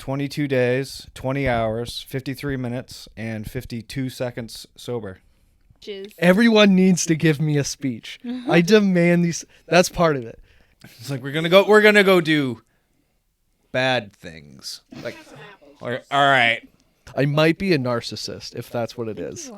22 days, 20 hours, 53 minutes, and 52 seconds sober. Everyone needs to give me a speech. I demand these. That's part of it. It's like we're gonna go do bad things. Like, all right. I might be a narcissist if that's what it is.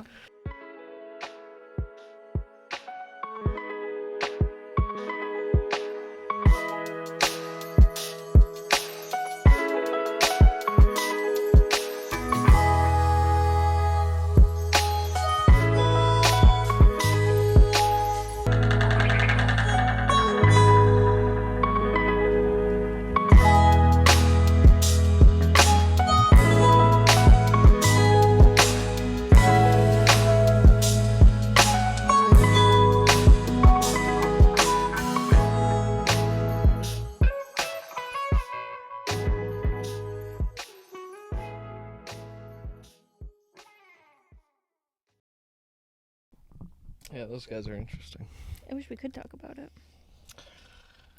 Yeah, those guys are interesting. I wish we could talk about it.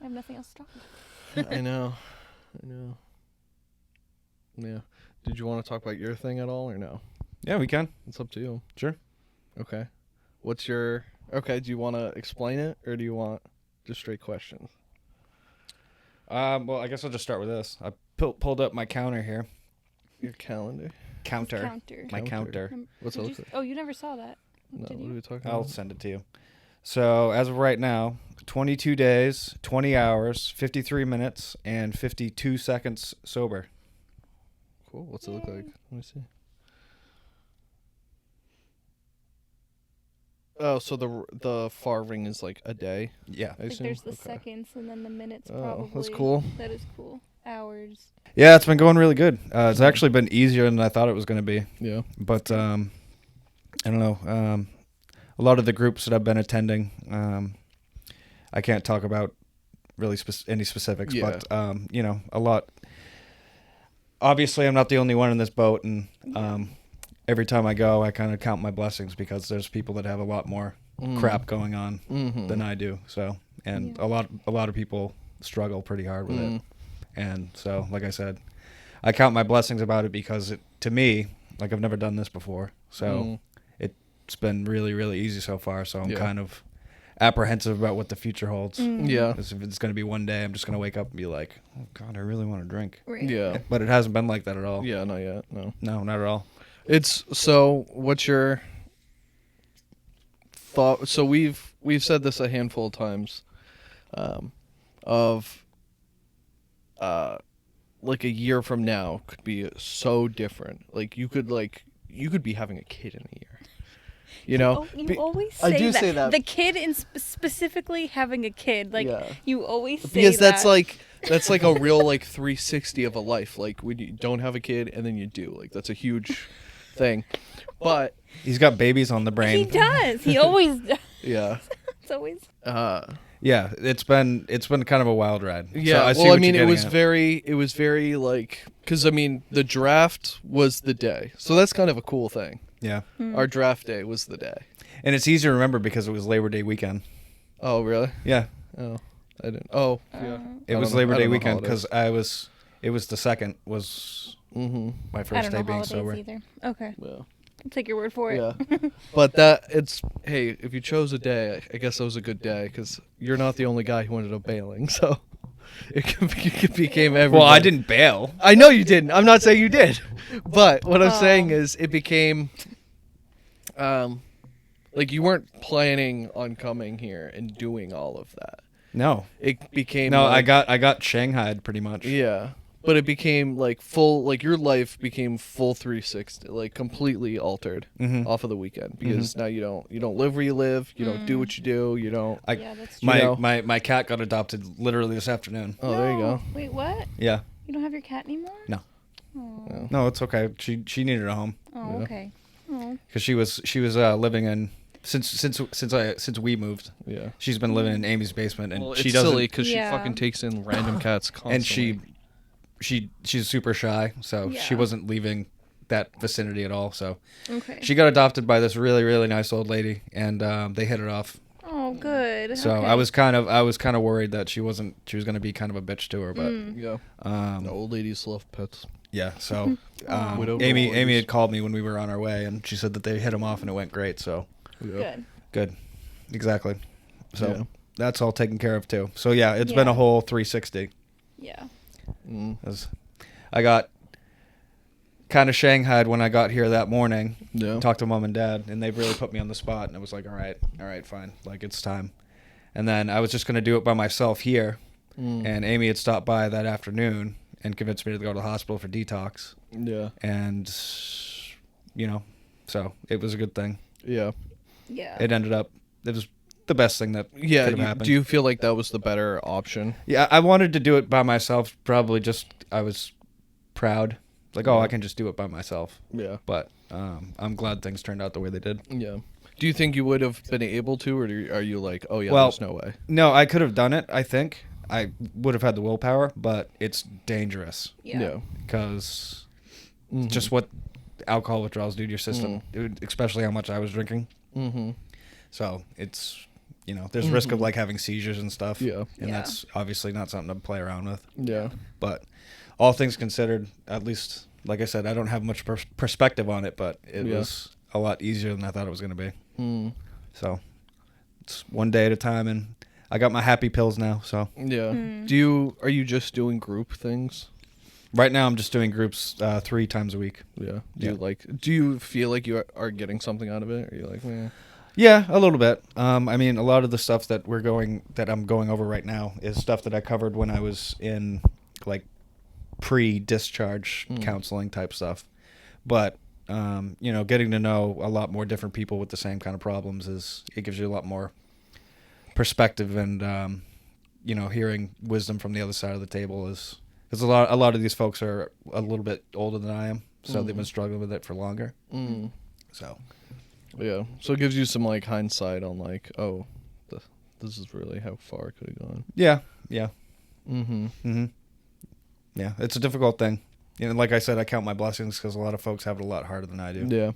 I have nothing else to talk about. I know. Yeah. Did you want to talk about your thing at all or no? Yeah, we can. It's up to you. Sure. Okay. Do you want to explain it or do you want just straight questions? Well, I guess I'll just start with this. I pulled up my counter here. Your calendar? Counter. My Counter. counter. What's it look like? Oh, you never saw that. No, Did what you? are we talking about? I'll send it to you. So, as of right now, 22 days, 20 hours, 53 minutes, and 52 seconds sober. Cool. What's it look like? Let me see. Oh, so the far ring is like a day? Yeah. I Like assume? there's the Okay. seconds and then the minutes Oh, probably. that's cool. That is cool. Hours. Yeah, it's been going really good. It's actually been easier than I thought it was going to be. Yeah. But I don't know. A lot of the groups that I've been attending, I can't talk about really any specifics, Yeah. but a lot. Obviously, I'm not the only one in this boat, and every time I go, I kind of count my blessings because there's people that have a lot more crap going on than I do. So, and a lot of people struggle pretty hard with it, and so, like I said, I count my blessings about it because to me, like I've never done this before, so. It's been really, really easy so far, so I'm kind of apprehensive about what the future holds. Yeah. Because if it's going to be one day, I'm just going to wake up and be like, oh, God, I really want to drink. Right. Yeah. But it hasn't been like that at all. Yeah, not yet. No. No, not at all. It's so what's your thought? So we've said this a handful of times of like a year from now could be so different. Like you could be having a kid in a year. You know, you always say I do that. say that. The kid, specifically having a kid, like you always say because that. that's like a real like 360 of a life. Like when you don't have a kid and then you do, like that's a huge thing. But he's got babies on the brain. He does. He always does. Yeah. It's always. Yeah, it's been kind of a wild ride. Yeah, so I mean, it was very like, because I mean, the draft was the day, so that's kind of a cool thing. Yeah. Our draft day was the day. And it's easy to remember because it was Labor Day weekend. Oh, really? Yeah. Oh, I didn't. Oh, yeah. It was Labor Day weekend because it was the second was my first day being sober. Either. Okay. Yeah. I'll take your word for it. Yeah. But hey, if you chose a day, I guess that was a good day because you're not the only guy who ended up bailing, so it became everybody. Well, I didn't bail. I know you didn't. I'm not saying you did. But what I'm saying is it became like you weren't planning on coming here and doing all of that. No. It became No, like, I got shanghaied pretty much. Yeah. But it became like full, like your life became full 360, like completely altered off of the weekend because now you don't live where you live, you don't do what you do, you don't. Yeah, that's true. My cat got adopted literally this afternoon. Oh, there you go. Wait, what? Yeah. You don't have your cat anymore? No. Oh, No, it's okay. She needed a home okay. Oh. because she was living in since we moved. Yeah. She's been living in Amy's basement, and Well, she it's doesn't. silly because Yeah. she fucking takes in random cats constantly. And she's super shy, so she wasn't leaving that vicinity at all. So she got adopted by this really, really nice old lady, and they hit it off. Oh, good. So okay. I was kind of worried that she was going to be kind of a bitch to her, but Yeah. Old ladies love pets. Yeah, so Widowed Amy boys. had called me when we were on our way, and she said that they hit him off and it went great. So Good. Exactly. So Yeah. that's all taken care of too. So yeah, it's been a whole 360. Yeah. I got kind of shanghaied when I got here that morning. Yeah. Talked to mom and dad, and they really put me on the spot, and I was like, all right, fine, like it's time. And then I was just gonna do it by myself here, and Amy had stopped by that afternoon and convinced me to go to the hospital for detox. Yeah. And so it was a good thing. Yeah. Yeah. It was the best thing that could have happened. Do you feel like that was the better option? Yeah, I wanted to do it by myself. Probably just I was proud, like, I can just do it by myself. Yeah. But I'm glad things turned out the way they did. Yeah. Do you think you would have been able to, or are you like, oh yeah, Well, there's no way? No, I could have done it. I think I would have had the willpower, but it's dangerous Yeah. because just what alcohol withdrawals do to your system, especially how much I was drinking. Mm-hmm. So it's there's risk of like having seizures and stuff. Yeah. And that's obviously not something to play around with. Yeah. But all things considered, at least, like I said, I don't have much perspective on it, but it was a lot easier than I thought it was going to be. So it's one day at a time, and I got my happy pills now. So Yeah. Are you just doing group things? right now I'm just doing groups 3 times a week. Yeah. Do you feel like you are getting something out of it? Or are you like, man? Yeah, a little bit. I mean, a lot of the stuff that I'm going over right now is stuff that I covered when I was in like pre-discharge counseling type stuff. But getting to know a lot more different people with the same kind of problems it gives you a lot more perspective, and hearing wisdom from the other side of the table is because a lot of these folks are a little bit older than I am, so they've been struggling with it for longer. So. Yeah. So it gives you some like hindsight on like, oh, this is really how far it could have gone. Yeah. Yeah. Yeah, it's a difficult thing. Like I said, I count my blessings because a lot of folks have it a lot harder than I do.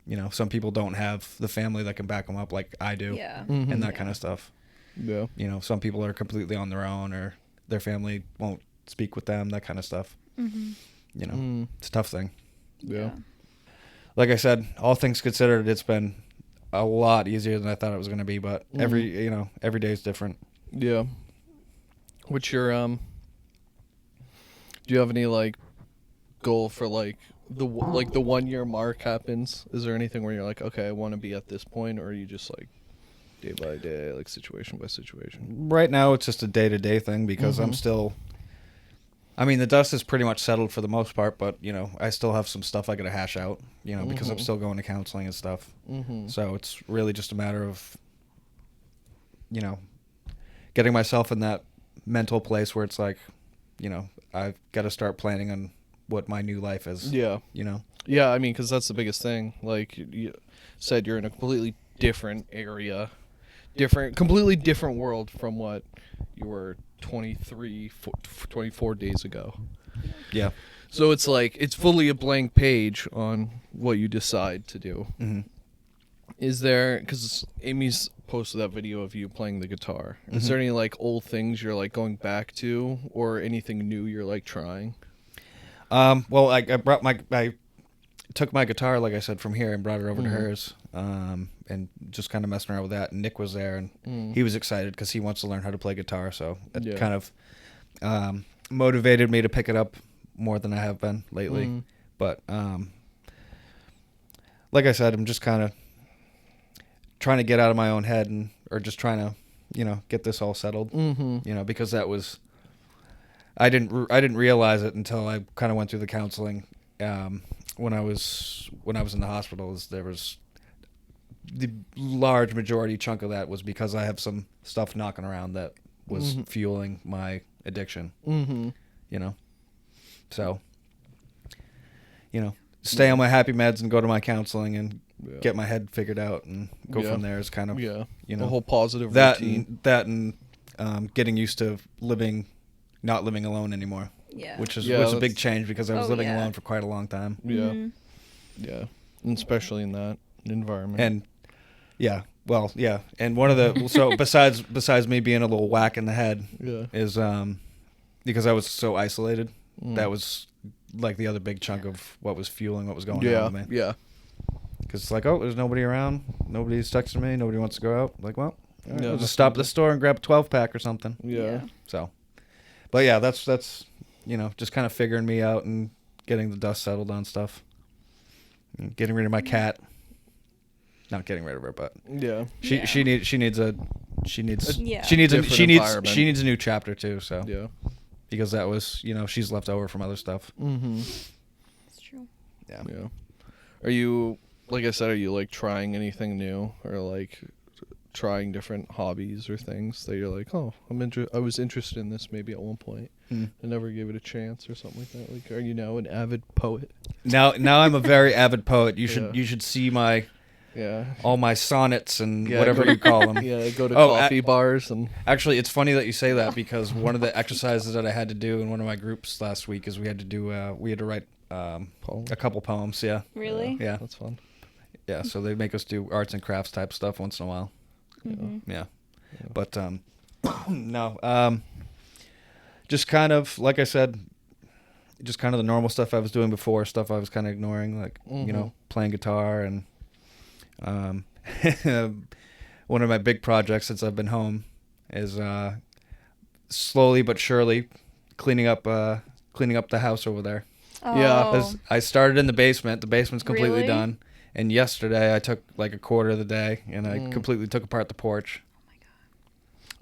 Yeah. Some people don't have the family that can back them up like I do. Yeah. And that kind of stuff. Yeah. Some people are completely on their own, or their family won't speak with them, that kind of stuff. It's a tough thing. Yeah. Like I said, all things considered, it's been a lot easier than I thought it was going to be, but every day is different. Yeah. What's your do you have any like goal for like the 1 year mark happens? Is there anything where you're like, okay, I want to be at this point, or are you just like day by day, like situation by situation? Right now, it's just a day-to-day thing because I'm still. I mean, the dust is pretty much settled for the most part, but I still have some stuff I got to hash out. Because I'm still going to counseling and stuff. So it's really just a matter of, getting myself in that mental place where it's like, I've got to start planning on what my new life is. Yeah. Yeah, I mean, because that's the biggest thing. Like you said, you're in a completely different area, completely different world from what you were 24 days ago. Yeah. So it's like, it's fully a blank page on what you decide to do. Is there, because Amy's posted that video of you playing the guitar. Is there any like old things you're like going back to, or anything new you're like trying? Well, I took my guitar, like I said, from here and brought it over to hers, and just kind of messing around with that. And Nick was there, and he was excited because he wants to learn how to play guitar. So it kind of motivated me to pick it up more than I have been lately. But like I said, I'm just kind of trying to get out of my own head or just trying to, get this all settled. Because that was, I didn't realize it until I kind of went through the counseling. When I was in the hospital, there was the large majority chunk of that was because I have some stuff knocking around that was fueling my addiction. So, stay on my happy meds and go to my counseling and get my head figured out and go from there is kind of the whole positive routine. routine. Getting used to not living alone anymore. Yeah. Which was a big change because I was living alone for quite a long time. Yeah. Yeah. And especially in that environment. And and one of the so besides me being a little whack in the head is because I was so isolated. That was like the other big chunk of what was fueling what was going Yeah. on with me. Yeah. Because it's like, oh, there's nobody around. Nobody's texting me. Nobody wants to go out. Like, well, all right, Yeah, I'll just stop at the store and grab a 12-pack or something. Yeah. So, but yeah, that's just kind of figuring me out and getting the dust settled on stuff. And getting rid of my cat. Not getting rid of her, but Yeah. she needs a different environment. she needs a new chapter too. So Yeah. because that was she's left over from other stuff. Mm-hmm. It's true. Yeah. Yeah. Are you, like I said, are you like trying anything new or like trying different hobbies or things that you're like, oh, I was interested in this maybe at one point. I never gave it a chance or something like that. Like, are you now an avid poet? Now I'm a very avid poet. You Yeah. should see my Yeah. all my sonnets and Yeah, whatever you call them. Yeah, go to Oh, coffee bars and Actually, it's funny that you say that because one of the exercises that I had to do in one of my groups last week is we had to write poems. a couple poems. Yeah. Really? Yeah. That's fun. Yeah. So they make us do arts and crafts type stuff once in a while. Mm-hmm. Yeah. But no. Just kind of like I said, just kind of the normal stuff I was doing before, stuff I was kind of ignoring, like playing guitar and one of my big projects since I've been home is slowly but surely cleaning up the house over there. Oh. Yeah, I started in the basement. The basement's completely Really? done. And yesterday I took like a quarter of the day and I completely took apart the porch.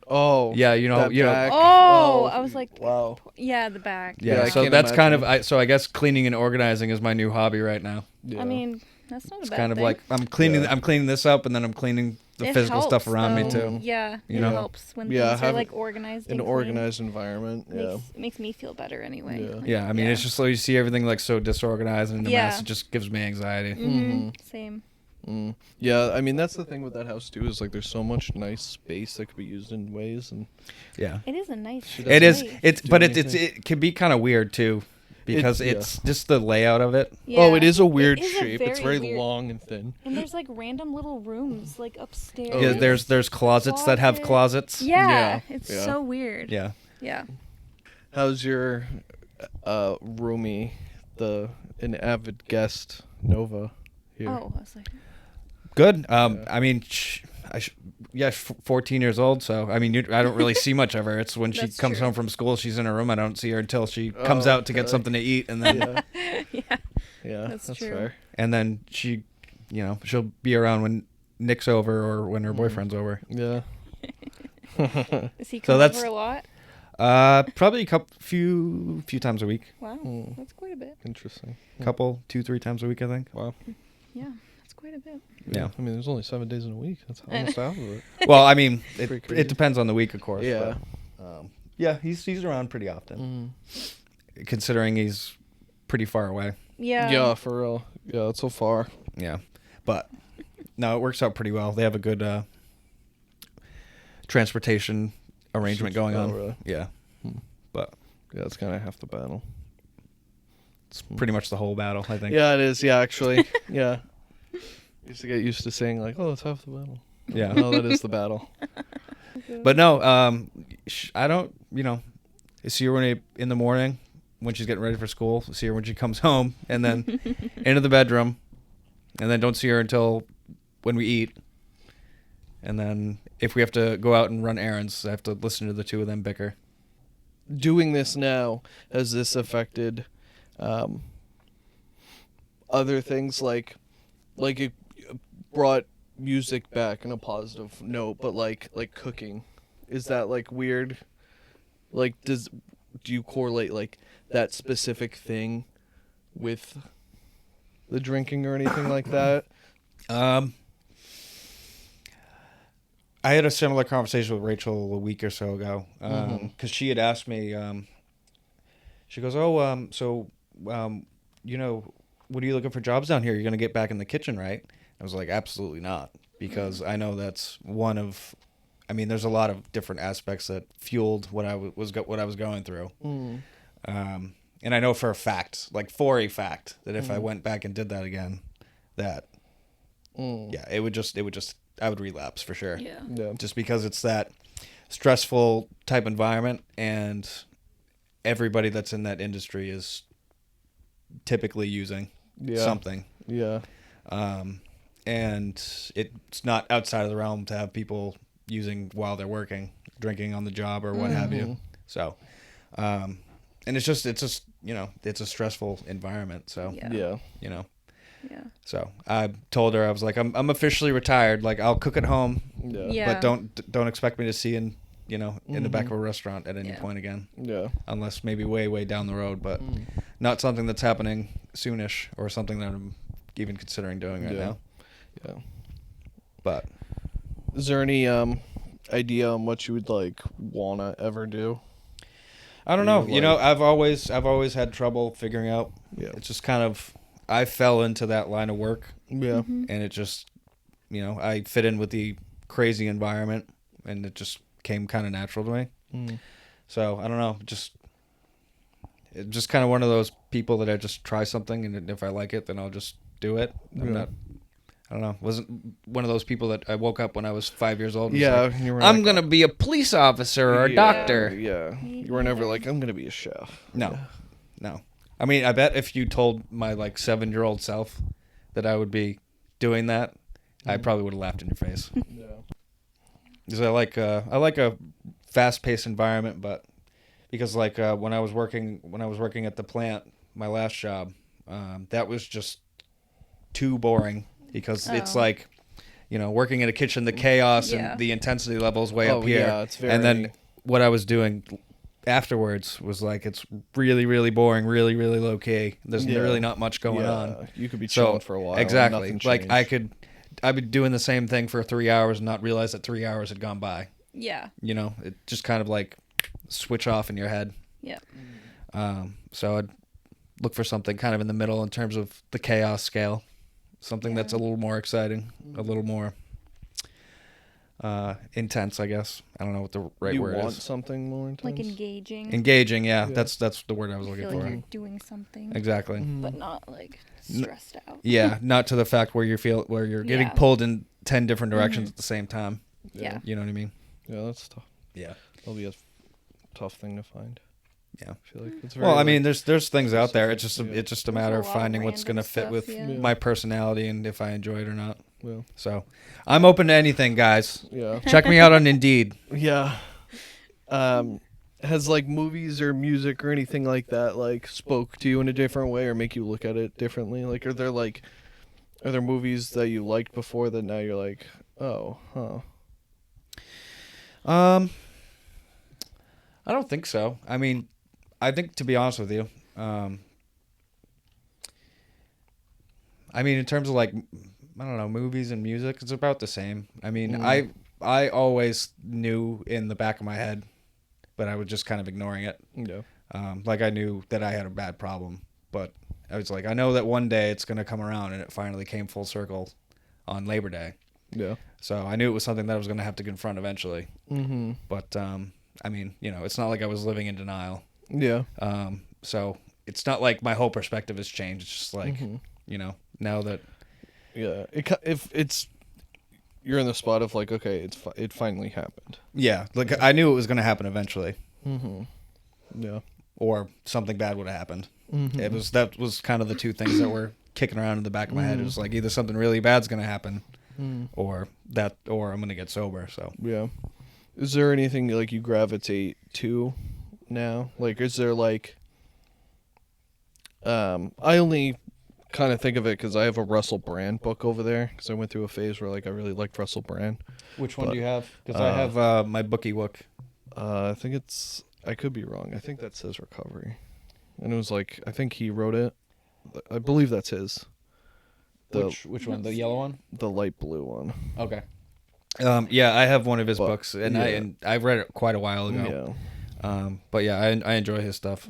Oh. Yeah, that back. Oh, I was like, wow. yeah, the back. Yeah, I so can't that's kind of imagine. so I guess cleaning and organizing is my new hobby right now. Yeah. I mean, that's not a It's bad kind of thing. like I'm cleaning Yeah. I'm cleaning this up and then I'm cleaning the It physical stuff helps, around me though. too. Yeah, You it know? helps when Yeah, things are have like organized. an and clean. organized environment. Yeah. Makes me feel better anyway. Yeah. Like, Yeah, I mean it's just so you see everything like so disorganized and in a Yeah. mess. It just gives me anxiety. Mm-hmm. Same. Yeah, I mean that's the thing with that house too is like there's so much nice space that could be used in ways and Yeah. It is a nice. It is. place. It's do but anything. it can be kind of weird too, because yeah. it's just the layout of it. Yeah. Oh, it is a weird It is a shape. It's very weird- long and thin. And there's like random little rooms like upstairs. Oh, Yeah, yeah. there's closets that have Closet. closets. Yeah, Yeah, it's yeah. so weird. Yeah. Yeah. How's your roomie, an avid guest, Nova here? Oh, I was like, Good. Yeah. I mean, 14 years old. So I mean, I don't really see much of her. It's when she That's comes true. home from school, she's in her room. I don't see her until she comes out to get okay. something to eat, and then Yeah, yeah. yeah, That's that's true. fair. and then she'll be around when Nick's over or when her boyfriend's over. Yeah. Is he So coming that's- over a lot? Probably a few times a week. Wow, Mm. that's quite a bit. Interesting. Couple 2-3 times a week, I think. Wow. Yeah, that's quite a bit. Yeah. I mean, there's only 7 days in a week. That's almost half of it. Well, I mean, Pretty it crazy. depends on the week, of course. Yeah. But, yeah, he's around pretty often, Mm. considering he's pretty far away. Yeah. Yeah, for real. Yeah, it's so far. Yeah, but no, it works out pretty well. They have a good transportation arrangement going on. Oh, really? Yeah, Hmm. but Yeah, it's kind of half the battle. it's pretty much the whole battle, I think. Yeah, it is. Yeah, actually. Yeah. Used to get used to saying like, "Oh, it's half the battle." Yeah. No, that is the battle. But no, I don't. See her in the morning when she's getting ready for school. See her when she comes home, and then into the bedroom, and then don't see her until when we eat. And then if we have to go out and run errands, I have to listen to the two of them bicker. Doing this now, has this affected other things like it brought music back in a positive note, but like cooking, is that like weird? Like, do you correlate like that specific thing with the drinking or anything like that? I had a similar conversation with Rachel a week or so ago because she had asked me. She goes, "Oh, so what are you looking for jobs down here? You're gonna get back in the kitchen, right?" I was like, "Absolutely not," because I know that's one of. I mean, there's a lot of different aspects that fueled what I was going through, and I know for a fact, that if I went back and did that again, that yeah, it would just I would relapse for sure. Yeah. Yeah. Just because it's that stressful type environment, and everybody that's in that industry is typically using something. Yeah. And it's not outside of the realm to have people using while they're working, drinking on the job or what have you. So, and it's just it's a stressful environment. So Yeah. Yeah. So I told her, I was like, I'm officially retired. Like, I'll cook at home, Yeah. but don't expect me to see in the back of a restaurant at any point again. Yeah. Unless maybe way down the road, but not something that's happening soonish or something that I'm even considering doing right now. Yeah. But is there any idea on what you would like wanna ever do? I don't know. I've always had trouble figuring out. Yeah. It's just kind of, I fell into that line of work. Yeah. And it just, I fit in with the crazy environment, and it just came kind of natural to me. So I don't know. It's just kind of one of those people that I just try something, and if I like it, then I'll just do it. I don't know. Wasn't one of those people that I woke up when I was 5 years old. And was like, you were I'm gonna be a police officer or a doctor. Yeah. You were never like, I'm gonna be a chef. No. I mean, I bet if you told my 7-year-old self that I would be doing that, I probably would have laughed in your face. Yeah. Because I like a fast-paced environment, but because when I was working at the plant, my last job, that was just too boring because it's working in a kitchen, the chaos and the intensity levels way up here. Yeah, it's very... And then what I was doing afterwards was it's really, really boring, really, really low key. There's really not much going on. You could be chilling for a while. Exactly. And nothing changed. I'd be doing the same thing for 3 hours and not realize that 3 hours had gone by. Yeah. It just kind of switch off in your head. Yeah. So I'd look for something kind of in the middle in terms of the chaos scale. Something that's a little more exciting, a little more intense, I guess. I don't know what the right word is. You want something more intense? Like engaging. Engaging, yeah. That's the word I was looking feel for. like you're doing something. Exactly. But not stressed out. Yeah, not to the fact where you're getting pulled in 10 different directions at the same time. Yeah. You know what I mean? Yeah, that's tough. Yeah. That'll be a tough thing to find. Yeah. I feel like it's very I mean, there's things out there. It's just a matter of There's a lot of finding what's going to fit random with stuff, my personality and if I enjoy it or not. Yeah. So, I'm open to anything, guys. Yeah. Check me out on Indeed. Yeah. Has movies or music or anything like that spoke to you in a different way or make you look at it differently? Are there movies that you liked before that now you're like, oh, huh? I don't think so. I mean, I think, to be honest with you, I mean, in terms of I don't know, movies and music, it's about the same. I mean, I always knew in the back of my head, but I was just kind of ignoring it. Yeah. I knew that I had a bad problem, but I was I know that one day it's going to come around, and it finally came full circle on Labor Day. Yeah. So I knew it was something that I was going to have to confront eventually. Mm-hmm. But, I mean, it's not like I was living in denial. Yeah. So it's not like my whole perspective has changed. It's just now that. Yeah. If it's, you're in the spot of okay, it finally happened. Yeah. I knew it was going to happen eventually. Mm-hmm. Yeah. Or something bad would have happened. Mm-hmm. That was kind of the two things that were kicking around in the back of my head. It was either something really bad's going to happen or I'm going to get sober. So. Yeah. Is there anything you gravitate to now? Is there I only kind of think of it because I have a Russell Brand book over there because I went through a phase where I really liked Russell Brand. Which one do you have? Because I have my bookie book. I think I could be wrong. I think that says Recovery. And it was I think he wrote it. I believe that's his. Which one? The yellow one? The light blue one. Okay. Yeah, I have one of his books, and I read it quite a while ago. Yeah. But yeah, I enjoy his stuff.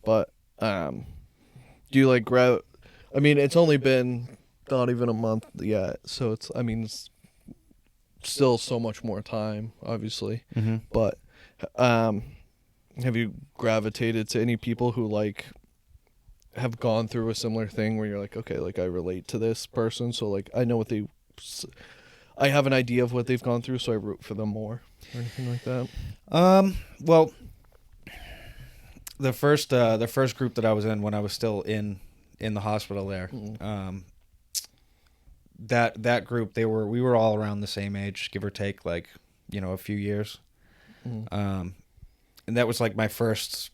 But do you I mean, it's only been not even a month yet, so it's still so much more time, obviously. Mm-hmm. But have you gravitated to any people who have gone through a similar thing where you're okay, I relate to this person, so I know what I have an idea of what they've gone through, so I root for them more, or anything like that? Well, the first group that I was in when I was still in the hospital there, that group, we were all around the same age, give or take, like, a few years. And that was like my first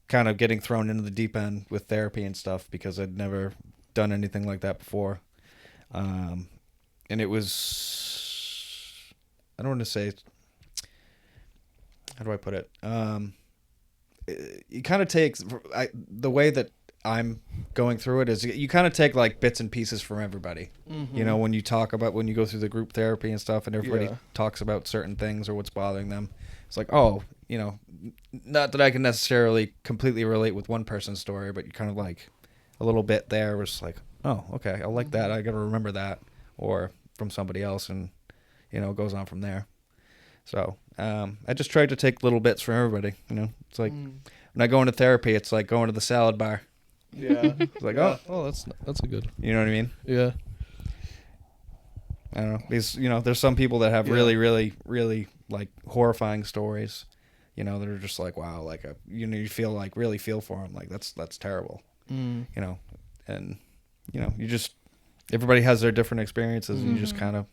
kind of getting thrown into the deep end with therapy and stuff, because I'd never done anything like that before. And it was, I don't want to say, how do I put it? It kind of takes, the way that I'm going through it is you kind of take like bits and pieces from everybody. When you go through the group therapy and stuff, and everybody talks about certain things or what's bothering them. It's like, not that I can necessarily completely relate with one person's story, but you kind of like a little bit there was like, oh, okay, I like that. I got to remember that, or from somebody else, and it goes on from there. So I just tried to take little bits from everybody. It's like when I go into therapy, it's like going to the salad bar. Yeah. It's like, that's a good. You know what I mean? Yeah. I don't know. Because, there's some people that have really, really, really, like, horrifying stories, that are just like, wow, like, you feel like, really feel for them. Like, that's terrible. And, everybody has their different experiences, and you just kind of,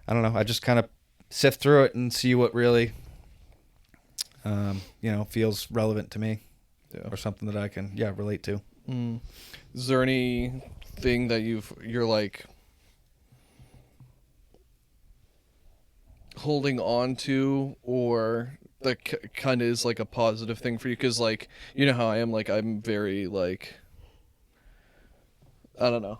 I don't know, I just kind of sift through it and see what really, feels relevant to me, or something that I can, relate to. Is there anything that you're like holding on to, or that kind of is like a positive thing for you? Because, like, you know how I am, like, I'm very, like, I don't know.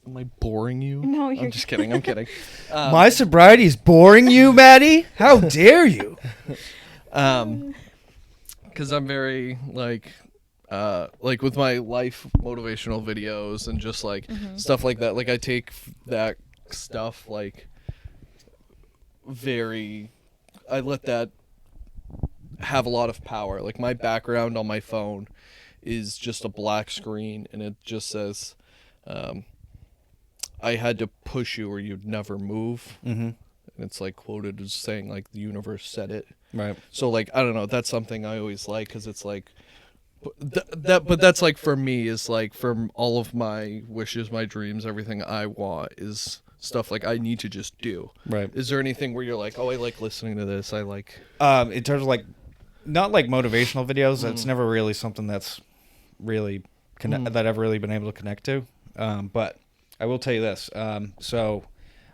Am I boring you? No, I'm just kidding. I'm kidding. My sobriety's boring you, Maddie? How dare you? Because I'm very, like with my life motivational videos and just, like, stuff like that. Like, I take that stuff, like, I let that have a lot of power. Like, my background on my phone is just a black screen, and it just says, I had to push you or you'd never move. And it's, like, quoted as saying, like, the universe said it. Right. So, like, I don't know, that's something I always like, because it's like, but that's, like, for me, is like, for all of my wishes, my dreams, everything I want is stuff like I need to just do. Right. Is there anything where you're like, oh, I like listening to this, I like... In terms of, like, not like motivational videos, it's never really something that's really that I've really been able to connect to. But I will tell you this. So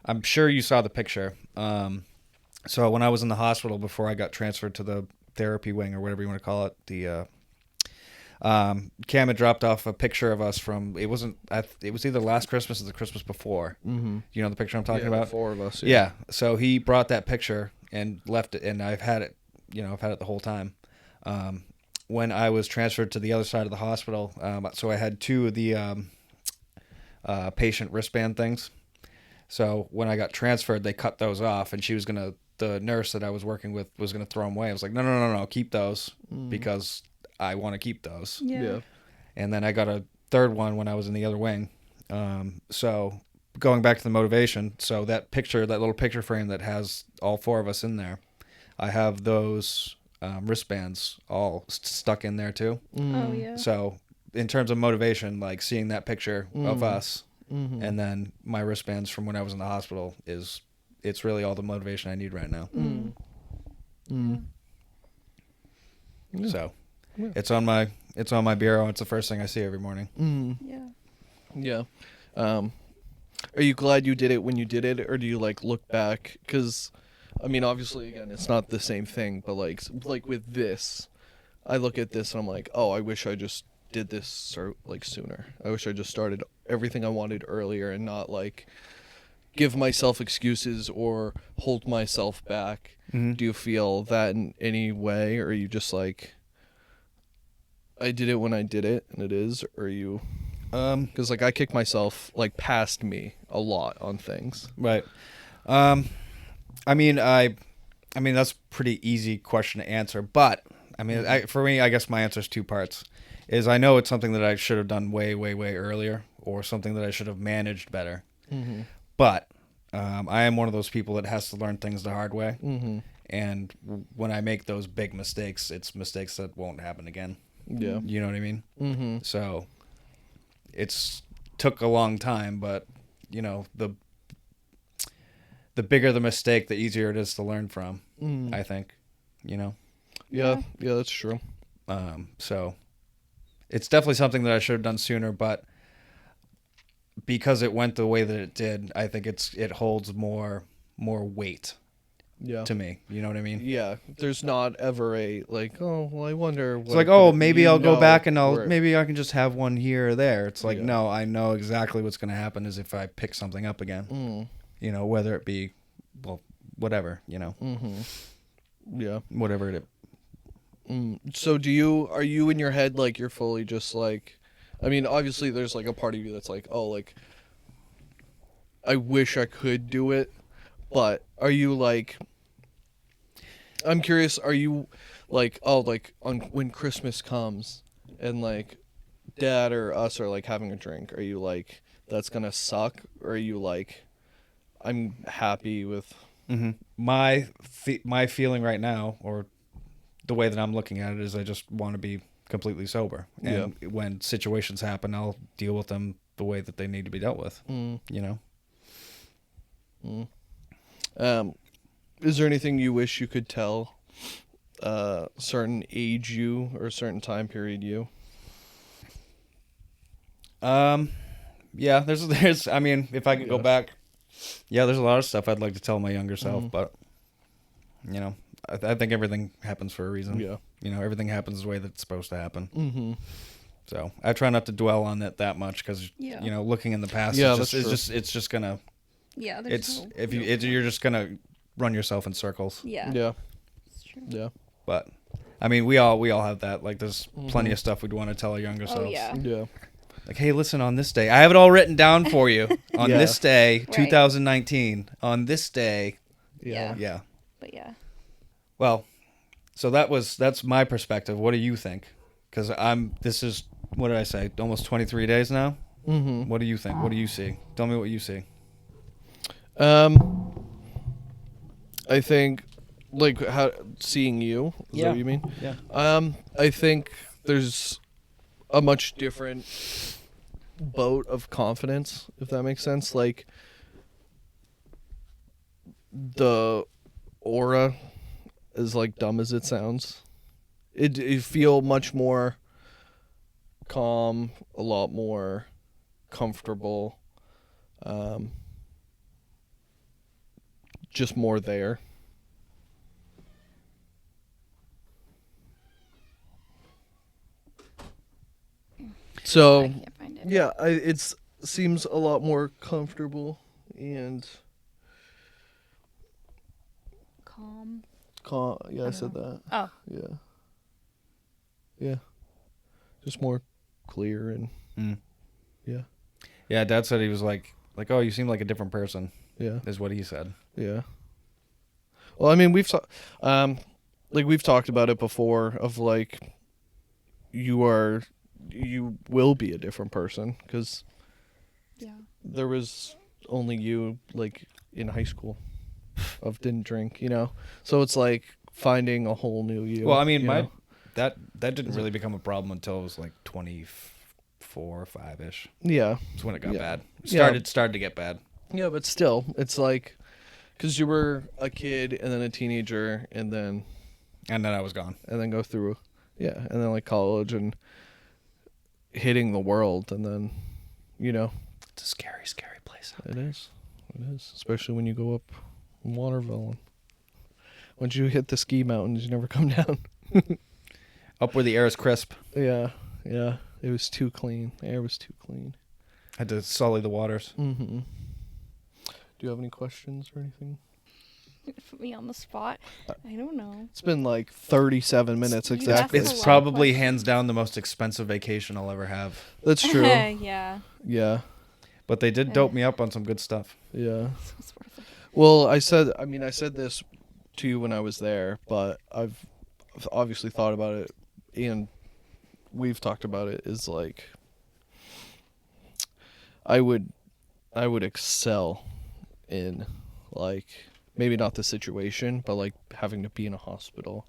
I'm sure you saw the picture. So when I was in the hospital before I got transferred to the therapy wing, or whatever you want to call it, Cam had dropped off a picture of us from, it was either last Christmas or the Christmas before. You know the picture I'm talking about? The four of us. Yeah. So he brought that picture and left it, and I've had it the whole time. When I was transferred to the other side of the hospital, so I had two of the patient wristband things. So when I got transferred, they cut those off, and the nurse that I was working with was gonna throw them away. I was like, no, keep those, because I want to keep those. Yeah. And then I got a third one when I was in the other wing. So going back to the motivation, so that little picture frame that has all four of us in there, I have those wristbands all stuck in there too. Oh, yeah. So in terms of motivation, like seeing that picture of us, and then my wristbands from when I was in the hospital, it's really all the motivation I need right now. So it's on my bureau. It's the first thing I see every morning. Yeah. Are you glad you did it when you did it, or do you, like, look back? Because, I mean, obviously, again, it's not the same thing, but, like with this, I look at this and I'm like, oh, I wish I just did this sooner. I wish I just started everything I wanted earlier and not, like, give myself excuses or hold myself back. Do you feel that in any way, or are you just like, I did it when I did it, and it is, or are you... Because, like, I kick myself, like, past me a lot on things. Right. I mean, that's a pretty easy question to answer, but I mean, for me, I guess my answer is two parts. Is I know it's something that I should have done way, way, way earlier, or something that I should have managed better. But I am one of those people that has to learn things the hard way. And when I make those big mistakes, it's mistakes that won't happen again. Yeah. You know what I mean? Mm-hmm. So it's took a long time, but you know, the bigger the mistake, the easier it is to learn from, I think, you know? Yeah, that's true. So it's definitely something that I should have done sooner, but because it went the way that it did, I think it holds more weight to me. You know what I mean? Yeah, there's not ever a like, oh, well, I wonder what It's like, oh, maybe I'll go back and maybe I can just have one here or there. It's like, no, I know exactly what's going to happen is if I pick something up again, you know, whether it be, well, whatever, you know, whatever it is. So are you in your head, like, you're fully just like, I mean, obviously there's like a part of you that's like, oh, like, I wish I could do it, but are you like, I'm curious, are you like, oh, like when Christmas comes and like dad or us are like having a drink, are you like, that's gonna suck? Or are you like, I'm happy with... My feeling right now, or the way that I'm looking at it, is I just want to be completely sober. And when situations happen, I'll deal with them the way that they need to be dealt with, you know? Is there anything you wish you could tell certain age you or a certain time period you? Yeah, there's I mean, if I could go back, there's a lot of stuff I'd like to tell my younger self, but you know, I think everything happens for a reason. Yeah. You know, everything happens the way that it's supposed to happen. So I try not to dwell on it that much because you know, looking in the past, it's just gonna. Yeah. You're just gonna run yourself in circles. Yeah. Yeah. It's true. Yeah. But I mean, we all have that. Like, there's plenty of stuff we'd want to tell our younger selves. Yeah. Yeah. Like, hey, listen, on this day, I have it all written down for you. On this day, Right. 2019, on this day. Yeah. Yeah. But yeah. Well, so that's my perspective. What do you think? Because this is, what did I say? Almost 23 days now. What do you think? What do you see? Tell me what you see. I think, like, seeing you. Is that what you mean? Yeah. I think there's a much different boat of confidence, if that makes sense. Like, the aura, as like dumb as it sounds, you feel much more calm, a lot more comfortable, just more there. So I can't find it. yeah, it seems a lot more comfortable and Calm. yeah, I said that. Oh. Yeah, just more clear and Yeah, Dad said he was like, oh, you seem like a different person. yeah, Is what he said. yeah. Well, I mean, we've talked about it before. Of like, you will be a different person because there was only you like in high school of didn't drink, you know. So it's like finding a whole new you. Well, I mean, that didn't really become a problem until I was like 24 or 5-ish. Yeah. That's when it got bad. Yeah. Started to get bad. Yeah, but still, it's like, because you were a kid and then a teenager and then I was gone. and then go through, and then like college and hitting the world and then, you know. It's a scary, scary place. It is, especially when you go up Waterville. Once you hit the ski mountains, you never come down. Up where the air is crisp. Yeah. It was too clean. The air was too clean. Had to sully the waters. Mm-hmm. Do you have any questions or anything? Put me on the spot. I don't know. It's been like 37 minutes exactly. That's a It's lot of probably questions. hands down the most expensive vacation I'll ever have. That's true. Yeah. Yeah. But they did dope me up on some good stuff. Yeah. It's worth it. Well, I said this to you when I was there, but I've obviously thought about it and we've talked about it, is like I would excel in like maybe not the situation, but like having to be in a hospital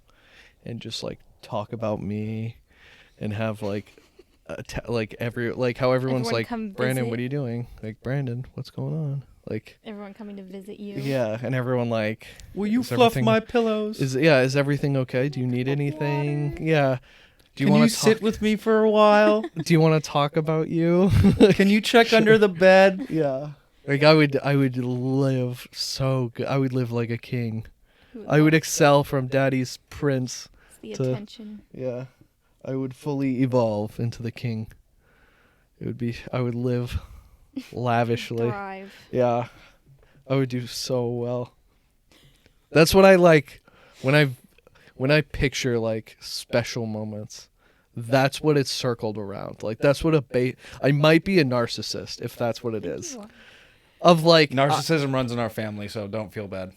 and just like talk about me and have like like how everyone's Everyone like, come Brandon, visit. what are you doing? Like, Brandon, what's going on? Like, Everyone coming to visit you. yeah, and everyone like, Will you is fluff everything- my pillows? is everything okay? Do you need anything? water. Yeah. Do Can want you to sit with me for a while? Do you want to talk about you? Can you check under the bed? Yeah. Like I would live so good. I would live like a king. Who I would loves excel from daddy's prince. the to- attention. Yeah. I would fully evolve into the king. I would live lavishly. Thrive. Yeah. I would do so well. That's what I like when I picture like special moments. That's what it's circled around. Like that's what I might be a narcissist if that's what it is. You are. Of like Narcissism runs in our family, so don't feel bad.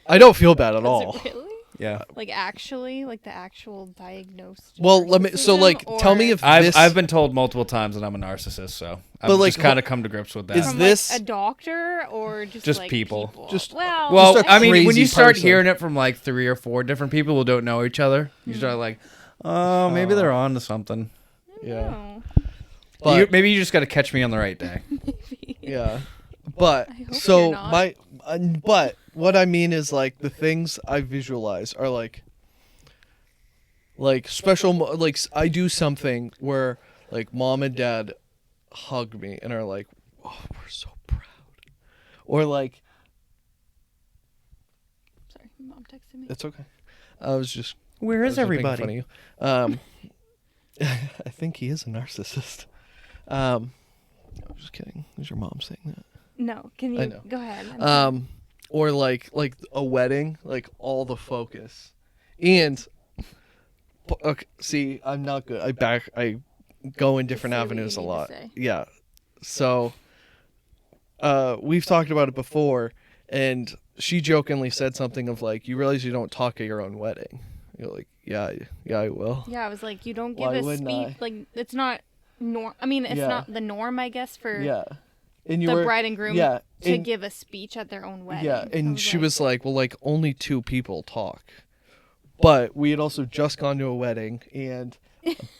I don't feel bad at Is all. it really? Yeah. Like actually, like the actual diagnosed. Well, narcissism, tell me or if I've this I've been told multiple times that I'm a narcissist, so I've But, like, just kind of come to grips with that. is from this- like a doctor or just like, people. Just- well, Well, Just a I mean, when crazy you start person. hearing it from like 3 or 4 different people who don't know each other, you start like, oh, maybe they're on to something. Yeah. no. but Maybe you just got to catch me on the right day. yeah. But I hope so you're not. but what I mean is like the things I visualize are like special like I do something where like mom and dad hug me and are like, "Oh, we're so proud." Or like Sorry, my mom texted me. it's okay. I was just Where I was just making fun of you. I think he is a narcissist. I'm just kidding. Is your mom saying that? No, can I you know. go ahead? Or like a wedding, like all the focus, and okay, see, I'm not good. I go in different say what you avenues a need to lot. say. Yeah, so we've talked about it before, and she jokingly said something of like, "You realize you don't talk at your own wedding." You're like, "Yeah, I will." Yeah, I was like, you don't give Why a wouldn't speech. I? Like it's not norm. I mean, it's Yeah. not the norm, I guess, for Yeah, and you the were bride and groom yeah, to and- give a speech at their own wedding. Yeah, I and she like, was like, well, like, only 2 people talk. But we had also just gone to a wedding, and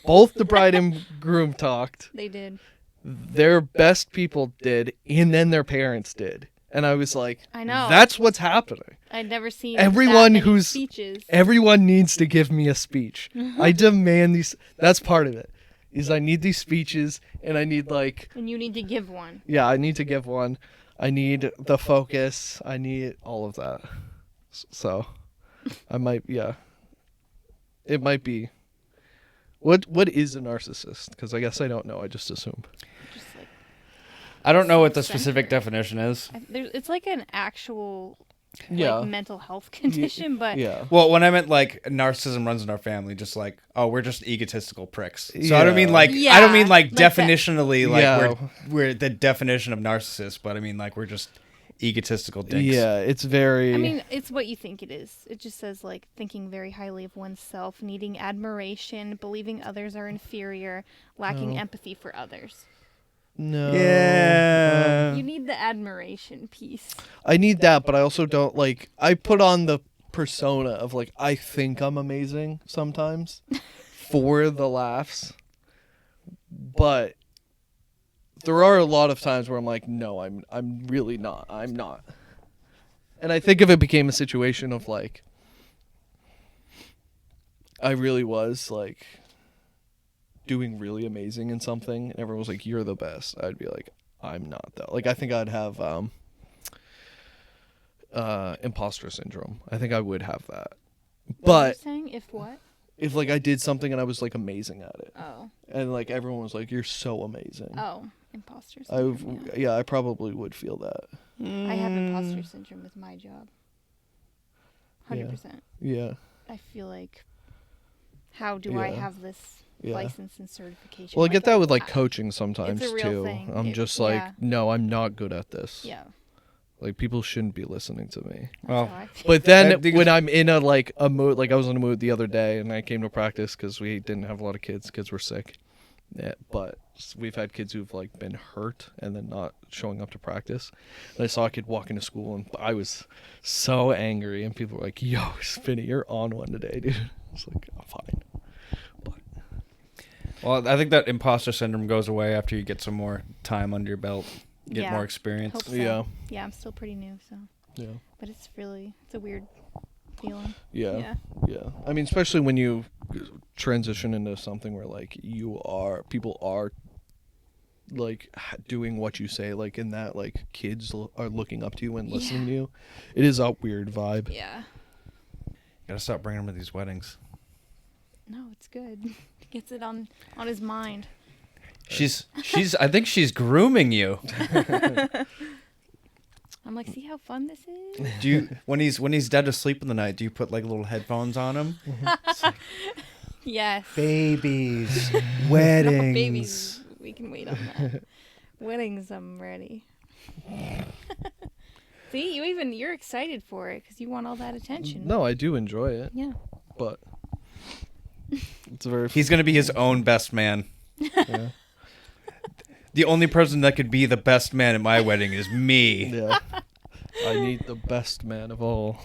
both the bride and groom talked. They did. Their best people did, and then their parents did. And I was like, I know. that's what's happening. I'd never seen Everyone that many who's- speeches. Everyone needs to give me a speech. I demand these. That's part of it. Is I need these speeches, and I need like, And you need to give one. yeah, I need to give one. I need the focus. I need all of that. So, I might, yeah. It might be. What is a narcissist? Because I guess I don't know. I just assume. Just like I don't know what the Self-centered. specific definition is. it's like an actual Yeah. like mental health condition, but Yeah. Well, when I meant like narcissism runs in our family, just like, oh, we're just egotistical pricks. So I don't mean Yeah. like Yeah, I don't mean like like that. definitionally like Yeah. we're the definition of narcissist, but I mean like we're just egotistical dicks. Yeah. It's very. I mean, it's what you think it is. It just says like thinking very highly of oneself, needing admiration, believing others are inferior, lacking Oh. empathy for others. no. Yeah. You need the admiration piece. I need that, but I also don't like. I put on the persona of like I think I'm amazing sometimes for the laughs, but there are a lot of times where I'm like, no, I'm really not. I'm not. And I think if it became a situation of like, I really was like doing really amazing in something, and everyone was like, "You're the best," I'd be like, "I'm not though." Like I think I'd have imposter syndrome. I think I would have that. What are you But saying if what? if like I did something and I was like amazing at it, Oh, and like everyone was like, "You're so amazing," imposters. I probably would feel that. I have imposter syndrome with my job. 100%. Yeah, I feel like, how do I Yeah. have this yeah. license and certification? Well, I get that with like I- coaching sometimes It's a real too. thing. I'm It- just like, yeah. no, I'm not good at this. Yeah. Like people shouldn't be listening to me. That's Well, how I feel. But then I think when it's- I'm in a mood, like I was in a mood the other day, and I came to practice because we didn't have a lot of kids. Kids were sick, Yeah, but we've had kids who've like been hurt and then not showing up to practice. And I saw a kid walk into school and I was so angry, and people were like, "Yo, Spinny, you're on one today, dude." I was like, "I'm fine." But Well, I think that imposter syndrome goes away after you get some more time under your belt, get Yeah. more experience. Hope so. Yeah. Yeah, I'm still pretty new, so. yeah, But it's a weird feeling. yeah. I mean, especially when you transition into something where like people are like doing what you say, like in that like kids are looking up to you and listening to you. It is a weird vibe. Yeah. Gotta stop bringing him to these weddings. No, it's good. He gets it on his mind. I think she's grooming you. I'm like, see how fun this is? Do you when he's dead asleep in the night, do you put like little headphones on him? Yes. Babies, No, weddings. babies, we can wait on that. Weddings, I'm ready. See, you're excited for it because you want all that attention. No, I do enjoy it, Yeah. but it's very. He's gonna be his own best man. Yeah. The only person that could be the best man at my wedding is me. Yeah. I need the best man of all.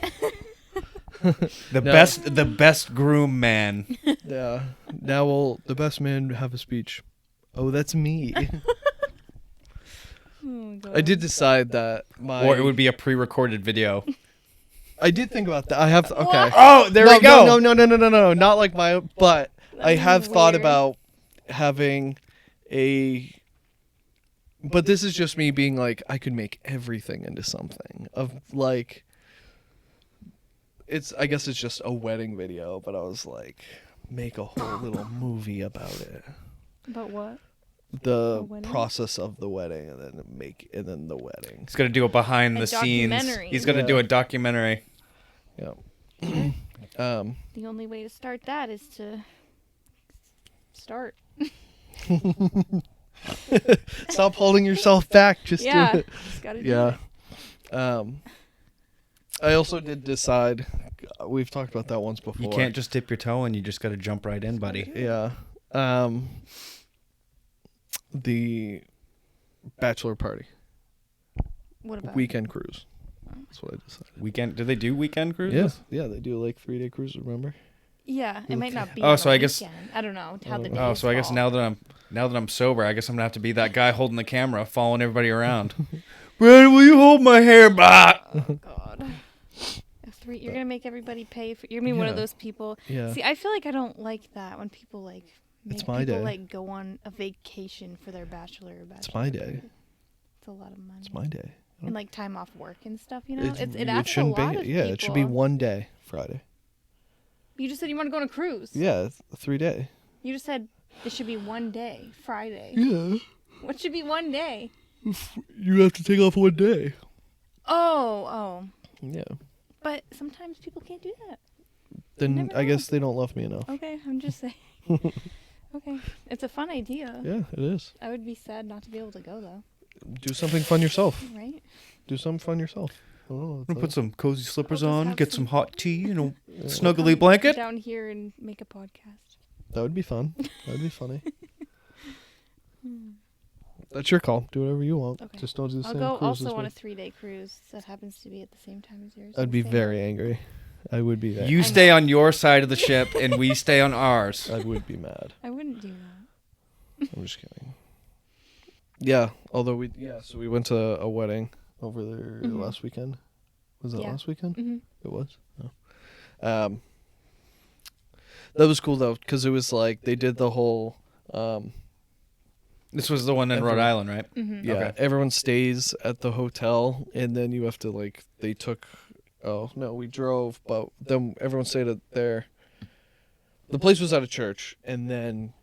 The best groom man. Yeah. Now will the best man have a speech? Oh, that's me. Oh, God. I did decide that Or it would be a pre-recorded video. I did think about that. I have okay. Oh, there we go. No. Not like my. But I have thought weird. about having a. But this is just me being like, I could make everything into something of like. I guess it's just a wedding video, but I was like, make a whole little movie about it. But what? The wedding? process of the wedding, and then the wedding. He's gonna do a behind the scenes. documentary. He's gonna Yeah. do a documentary. Yeah. The only way to start that is to start. Stop holding yourself back. Just Yeah. do it. Just gotta do Yeah. it. I also did decide. We've talked about that once before. You can't just dip your toe in. You just gotta jump right in, buddy. Yeah. The bachelor party What about weekend cruise. That's what I decided. Weekend? Do they do weekend cruises? Yeah. They do like 3-day cruises. Remember? Yeah, it might not be. Oh, on so a I guess- weekend. I don't know how the Oh, days Oh, so I guess fall. now that I'm sober, I guess I'm gonna have to be that guy holding the camera, following everybody around. Brandon, will you hold my hair back? Oh God. You're gonna make everybody pay for. You're gonna be one of Yeah. those people. Yeah. See, I feel like I don't like that when people like make It's my people day. like go on a vacation for their bachelor or bachelor. It's my day. It's a lot of money. It's my day. And like time off work and stuff. You know, it it asks a shouldn't lot be. of Yeah, it should be people. one day. Friday. You just said you want to go on a cruise. Yeah, it's a 3-day. You just said it should be one day, Friday. Yeah. What should be one day? You have to take off one day. Oh. Yeah. But sometimes people can't do that. Then Never I know. guess they don't love me enough. Okay, I'm just saying. Okay, it's a fun idea. Yeah, it is. I would be sad not to be able to go though. Do something fun yourself. Right? Do something fun yourself. Oh, I'm gonna put some cozy slippers I'll just on, have get some- some hot tea, and a Yeah. snuggly Come blanket. down here and make a podcast. That would be fun. That would be funny. That's your call. Do whatever you want. Okay. Just don't do the I'll same go cruise as also on me. a 3-day cruise that happens to be at the same time as yours. I'd be Same very night. angry. I would be very. You I stay know. on your side of the ship, and we stay on ours. I would be mad. I wouldn't do that. I'm just kidding. Yeah, although so we went to a wedding over there Mhm. last weekend. Was that Yeah. last weekend? Mm-hmm. It was. Oh. That was cool though, because it was like they did the whole. This was the one in Everyone- Rhode Island, right? Mm-hmm. Yeah, Okay. everyone stays at the hotel, and then you have to like. They took. Oh no, we drove, but then everyone stayed at there. The place was at a church, and then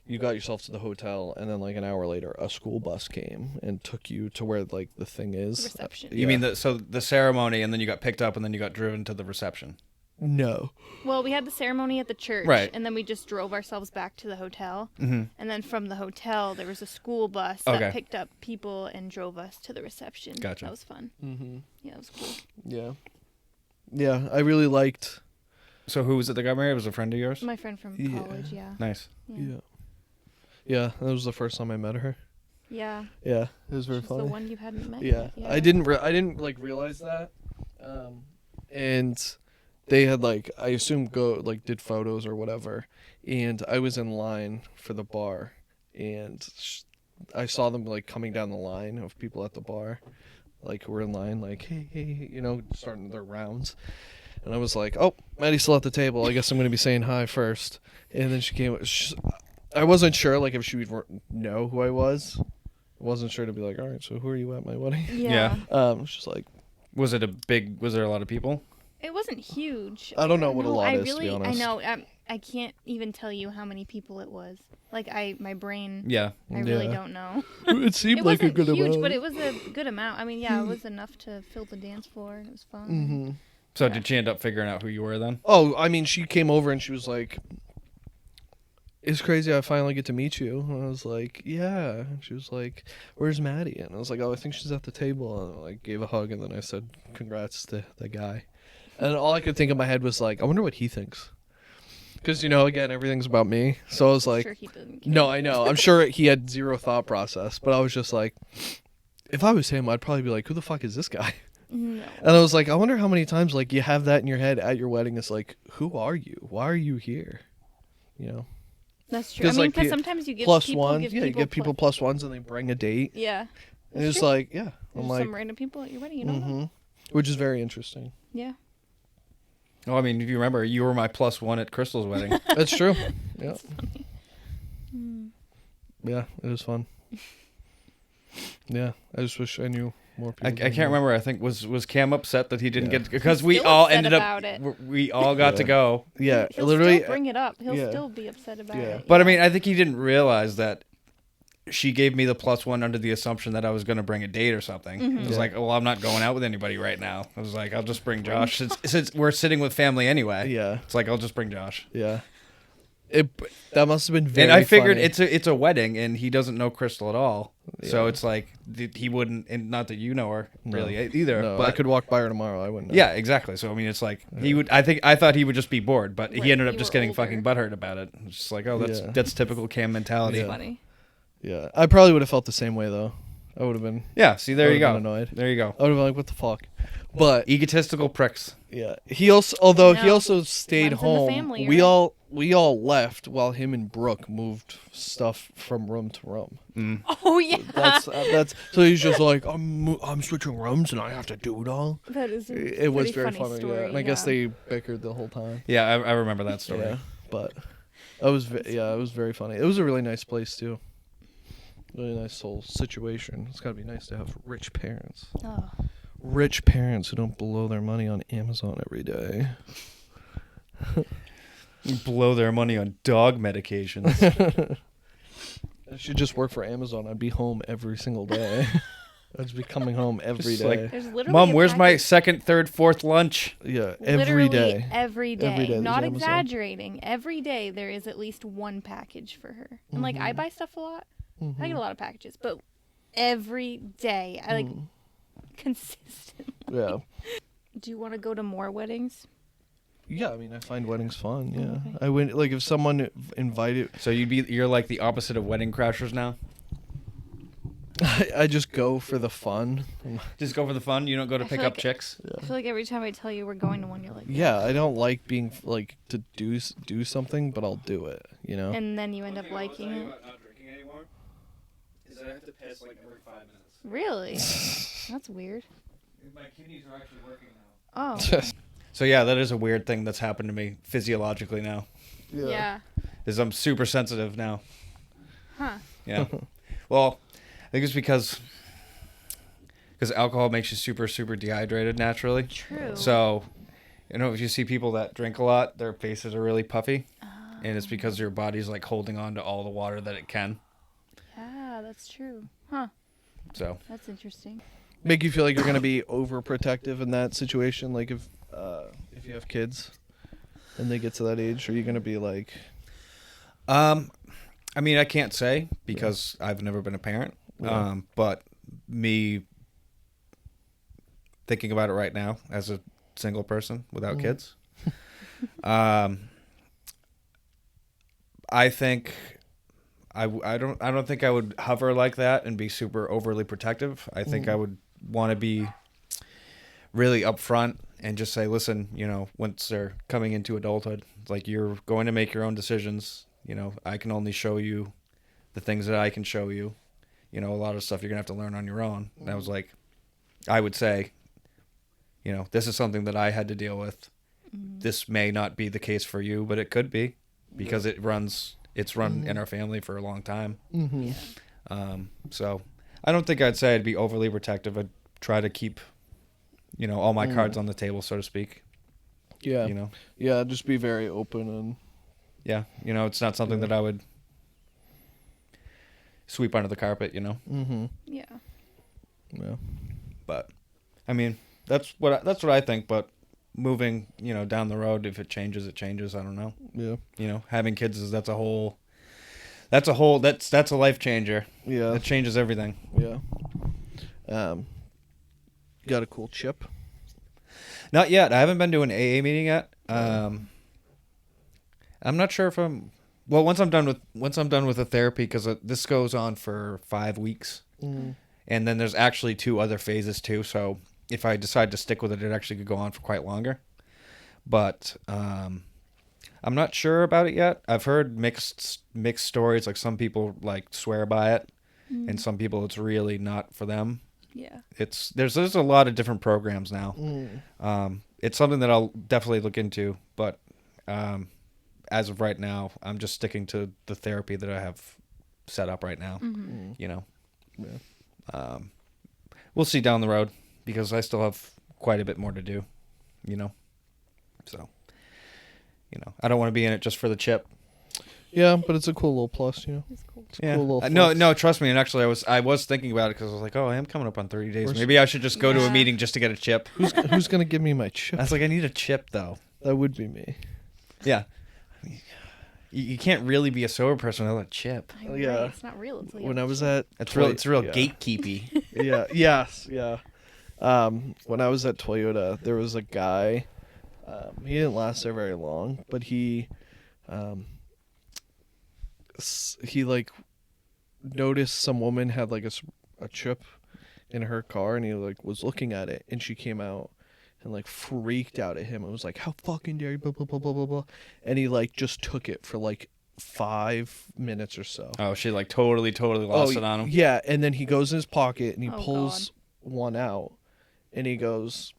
you got yourself to the hotel, and then like an hour later, a school bus came and took you to where like the thing is. Reception. You mean the ceremony, and then you got picked up, and then you got driven to the reception. No. Well, we had the ceremony at the church, Right. and then we just drove ourselves back to the hotel. Mm-hmm. And then from the hotel, there was a school bus Okay. that picked up people and drove us to the reception. Gotcha. That was fun. Mm-hmm. Yeah, it was cool. Yeah. Yeah, I really liked. So who was it that got married? Was it a friend of yours? My friend from Yeah. college, yeah. Nice. Yeah. Yeah, that was the first time I met her. Yeah. Yeah, it was very She's funny. the one you hadn't met Yeah, yet. I didn't like realize that, and they had like I assume did photos or whatever, and I was in line for the bar, and I saw them like coming down the line of people at the bar, like who were in line, like hey, starting their rounds, and I was like, oh, Maddie's still at the table. I guess I'm gonna be saying hi first, and then she came. I wasn't sure like if she would know who I was. Wasn't sure to be like, all right, so who are you at my wedding? Yeah. It's just like, Was there a lot of people? It wasn't huge. I don't know what a lot I is, to be honest. I know. I can't even tell you how many people it was. Like my brain. Yeah. I really don't know. It seemed It like a wasn't good huge, amount. but it was a good amount. I mean, yeah, it was enough to fill the dance floor, and it was fun. Mm-hmm. So Yeah. did she end up figuring out who you were then? Oh, I mean, she came over and she was like, it's crazy I finally get to meet you. And I was like, yeah. And she was like, where's Maddie? And I was like, oh, I think she's at the table. And I like gave a hug, and then I said, congrats to the guy. And all I could think in my head was like, I wonder what he thinks. Because, again, everything's about me. So I was like, Sure he doesn't care. no, I know. I'm sure he had zero thought process. But I was just like, if I was him, I'd probably be like, who the fuck is this guy? No. And I was like, I wonder how many times like you have that in your head at your wedding. It's like, who are you? Why are you here? That's true. I 'Cause, mean, like, because sometimes you give Plus people, one. give Yeah, you get people plus ones and they bring a date. Yeah. And it's true. like, yeah. There's I'm like, some random people at your wedding. You don't know. which is very interesting. Yeah. Oh, I mean, if you remember, you were my +1 at Crystal's wedding. That's true. Yeah. That's funny. Yeah, it was fun. Yeah, I just wish I knew more people. I can't remember. I think was Cam upset that he didn't Yeah. get because He's we still all upset ended about up it. we all got to Yeah. go. Yeah, He'll literally. still bring it up. He'll yeah. still be upset about Yeah. it. But I yeah. mean, I think he didn't realize that she gave me the +1 under the assumption that I was going to bring a date or something. It was Yeah. like, well, I'm not going out with anybody right now. I was like, I'll just bring Josh since we're sitting with family anyway. Yeah, It's like I'll just bring Josh. yeah. That must have been very. And I figured funny. it's a wedding, and he doesn't know Crystal at all. So Yeah. it's like he wouldn't, and not that you know her really No. either. No, but I could walk by her tomorrow. I wouldn't know. yeah, exactly. So I mean, it's like he would. I thought he would just be bored, but Right, he ended up you just were getting older. fucking butthurt about it. It's just like, oh, Yeah. that's typical Cam mentality. Yeah. Funny. Yeah, I probably would have felt the same way though. I would have been. Yeah. See, there I you go. would've been annoyed. There you go. I would have been like, what the fuck? But Egotistical pricks. yeah, he also he No. also stayed Runs in the home. family, we right? we all left while him and Brooke moved stuff from room to room. Oh yeah. That's so he's just like I'm switching rooms and I have to do it all. That is. It was very funny. Story, yeah. And I guess yeah. they bickered the whole time. Yeah, I remember that story. Yeah, but it was it was very funny. It was a really nice place too. Really nice whole situation. It's gotta be nice to have rich parents. Oh. Rich parents who don't blow their money on Amazon every day. Blow their money on dog medications. I should just work for Amazon. I'd be home every single day. I'd just be coming home every Just day. like, There's literally. Mom, a where's my package- second, third, fourth lunch? yeah, every Literally day. Every day. Every day there's Not Amazon. exaggerating. Every day there is at least one package for her. And like Mm-hmm. I buy stuff a lot. I get a lot of packages, but every day I like consistently. Yeah. Do you want to go to more weddings? Yeah, I mean, I find weddings fun. Yeah, Okay. I went like if someone invited, So you're like the opposite of wedding crashers now. I just go for the fun. Just go for the fun. You don't go to I pick feel up like- chicks. I feel like every time I tell you we're going to one, you're like, Yeah, I don't like being like to do something, but I'll do it. and then you end up liking it. Not drinking anymore is that I have to piss like every 5 minutes. Really? That's weird. My kidneys are actually working now. Oh. So yeah, that is a weird thing that's happened to me physiologically now. Yeah. Is I'm super sensitive now. Huh. Yeah. Well, I think it's because alcohol makes you super, super dehydrated naturally. True. So, if you see people that drink a lot, their faces are really puffy. And it's because your body's like holding on to all the water that it can. Yeah, that's true. Huh. So, That's interesting. Make you feel like you're gonna be overprotective in that situation, like if you have kids and they get to that age, are you gonna be like? I mean, I can't say because I've never been a parent. Yeah. But me thinking about it right now as a single person without kids, I think I don't think I would hover like that and be super overly protective. I think I would want to be really upfront and just say, listen, once they're coming into adulthood, it's like you're going to make your own decisions. I can only show you the things that I can show you. A lot of stuff you're going to have to learn on your own. And I was like, I would say, this is something that I had to deal with. This may not be the case for you, but it could be because it's run in our family for a long time. So I don't think I'd say I'd be overly protective. I'd try to keep, all my cards on the table, so to speak. Yeah. Yeah, just be very open and... Yeah, it's not something that I would sweep under the carpet, Mm-hmm. Yeah. Yeah. But, I mean, that's what I think, but moving, down the road, if it changes, it changes. I don't know. Yeah. Having kids that's a life changer. Yeah. It changes everything. Yeah. Got a cool chip? Not yet. I haven't been to an AA meeting yet. I'm not sure if once I'm done with the therapy, because this goes on for 5 weeks, and then there's actually 2 other phases too. So if I decide to stick with it, it actually could go on for quite longer. But I'm not sure about it yet. I've heard mixed stories. Like some people like swear by it, and some people it's really not for them. Yeah. There's a lot of different programs now. It's something that I'll definitely look into, but as of right now, I'm just sticking to the therapy that I have set up right now. Yeah. We'll see down the road because I still have quite a bit more to do. So I don't want to be in it just for the chip. Yeah, but it's a cool little plus, It's cool. Yeah. Cool little No, trust me. And actually, I was thinking about it because I was like, oh, I am coming up on 30 days. Maybe I should just go to a meeting just to get a chip. Who's gonna give me my chip? I was like, I need a chip though. That would be me. Yeah. You can't really be a sober person without a chip. Yeah. It's not real until you When have I was a chip. at It's real gatekeepy. Yeah. Yes. Yeah. When I was at Toyota, there was a guy. He didn't last there very long, but he like noticed some woman had like a chip in her car, and he like was looking at it, and she came out and like freaked out at him. It was like, how fucking dare you, blah blah blah blah blah blah, and he like just took it for like 5 minutes or so. Oh, she like totally lost it on him. Yeah, and then he goes in his pocket and he Oh, pulls one out, and he goes,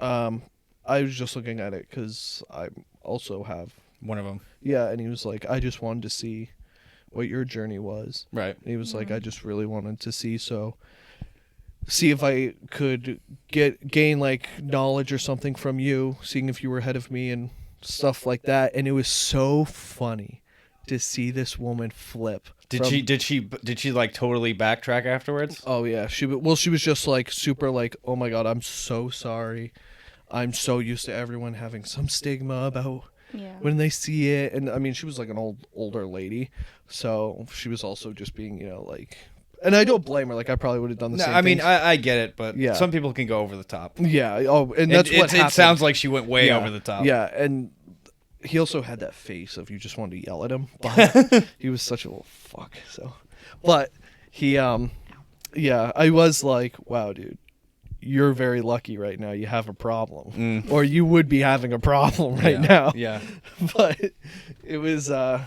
I was just looking at it because I also have One of them. Yeah, and he was like, I just wanted to see what your journey was. Right. And he was like, I just really wanted to see if I could gain like knowledge or something from you, seeing if you were ahead of me and stuff like that. And it was so funny to see this woman flip. Did she like totally backtrack afterwards? Oh yeah, she was just like super like, oh my god, I'm so sorry. I'm so used to everyone having some stigma about when they see it. And I mean, she was like an older lady, so she was also just being, like, and I don't blame her. Like, I probably would have done the same thing. I mean, I get it, but Yeah. some people can go over the top. Yeah. Oh, and that's what happened. It sounds like she went way Yeah. over the top. Yeah, and he also had that face of you just wanted to yell at him. But he was such a little fuck. So, but he, yeah, I was like, wow, dude. You're very lucky right now. You have a problem, or you would be having a problem right now. Yeah. But it was, yeah.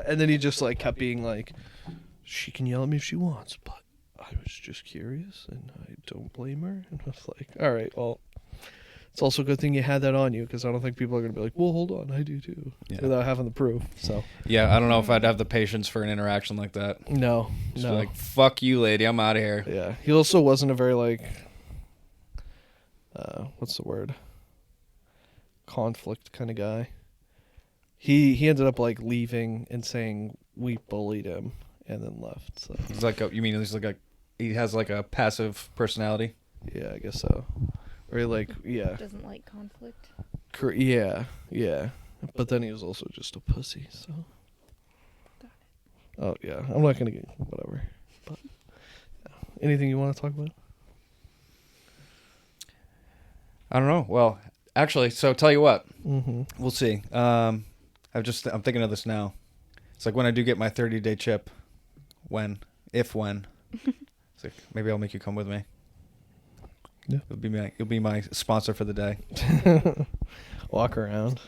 And then he just like kept being like, she can yell at me if she wants, but I was just curious, and I don't blame her. And I was like, all right, well, it's also a good thing you had that on you, because I don't think people are gonna be like, well, hold on, I do too, without having the proof. So Yeah, I don't know if I'd have the patience for an interaction like that. no, Just be like, fuck you, lady, I'm out of here. Yeah, he also wasn't a very like, what's the word? Conflict kind of guy. He ended up like leaving and saying we bullied him, and then left. So He's like he has like a passive personality. yeah, I guess so. Or he like Doesn't like conflict. yeah. But then he was also just a pussy. So. Oh yeah, I'm not gonna get whatever. But anything you want to talk about? I don't know. Well, actually, so tell you what, Mm-hmm. we'll see. I'm thinking of this now. It's like when I do get my 30-day chip, if when, it's like maybe I'll make you come with me. Yeah. You'll be my sponsor for the day. Walk around.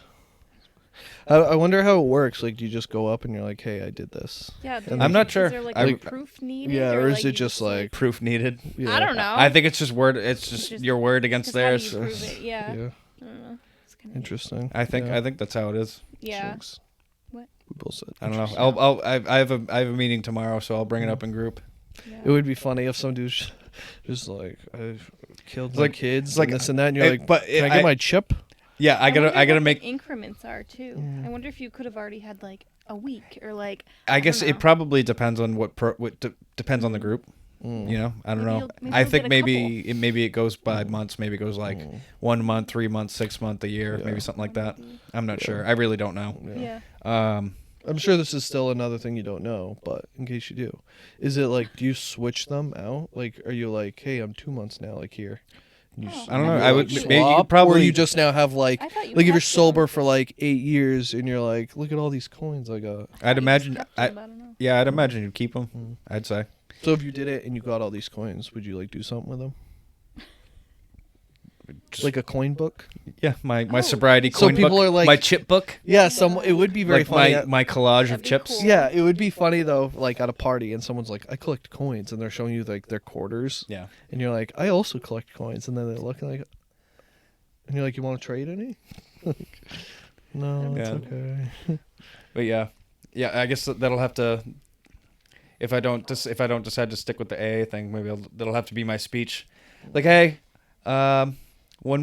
I wonder how it works. Like, do you just go up and you're like, "Hey, I did this." Yeah, I'm not sure. Is there like I- a proof needed? Yeah, or is like it you just like Proof needed. yeah. I don't know. I think it's just word. It's just your word against 'Cause how do theirs. you prove it? Yeah. Yeah, I don't know. It's kinda interesting. I think Yeah. that's how it is. Yeah. Shucks. What? We both said. I don't know. I have a meeting tomorrow, so I'll bring it up in group. Yeah. It would be funny if some dude's just like, I killed It's my like- kids, it's like- and this and that, and you're like, but can I get my chip? Yeah, I wonder gotta what make. the increments are too. I wonder if you could have already had like a week or like. I guess don't it know. probably depends on depends on the group. Mm. You know, I don't Maybe know. maybe I you'll think get a maybe it goes by months. Maybe it goes like 1 month, 3 months, 6 month, a year, Yeah. maybe something like that. Maybe. I'm not sure. I really don't know. Yeah. I'm sure this is still another thing you don't know, but in case you do, is it like, do you switch them out? Like, are you like, hey, I'm 2 months now, like here? And you Oh, I don't know. Maybe I would you maybe you swap, probably or you just now have like, I thought you like if you're kept them. sober for like 8 years and you're like, look at all these coins I got. I'd imagine. I don't know. Yeah, I'd imagine you'd keep them. Mm. I'd say. So if you did it and you got all these coins, would you like do something with them? Just- Like a coin book? Yeah, my Oh. sobriety So coin people book, are like- my chip book, Yeah, it would be very like funny. my collage That'd of be chips. cool. Yeah, it would be funny though, like at a party and someone's like, I collect coins, and they're showing you like their quarters, Yeah. and you're like, I also collect coins, and then they're looking like, and you're like, you want to trade any? Like, no, it's Yeah. okay. But yeah, I guess that'll have to. If I don't decide to stick with the AA thing, maybe that'll have to be my speech. Like, hey, 1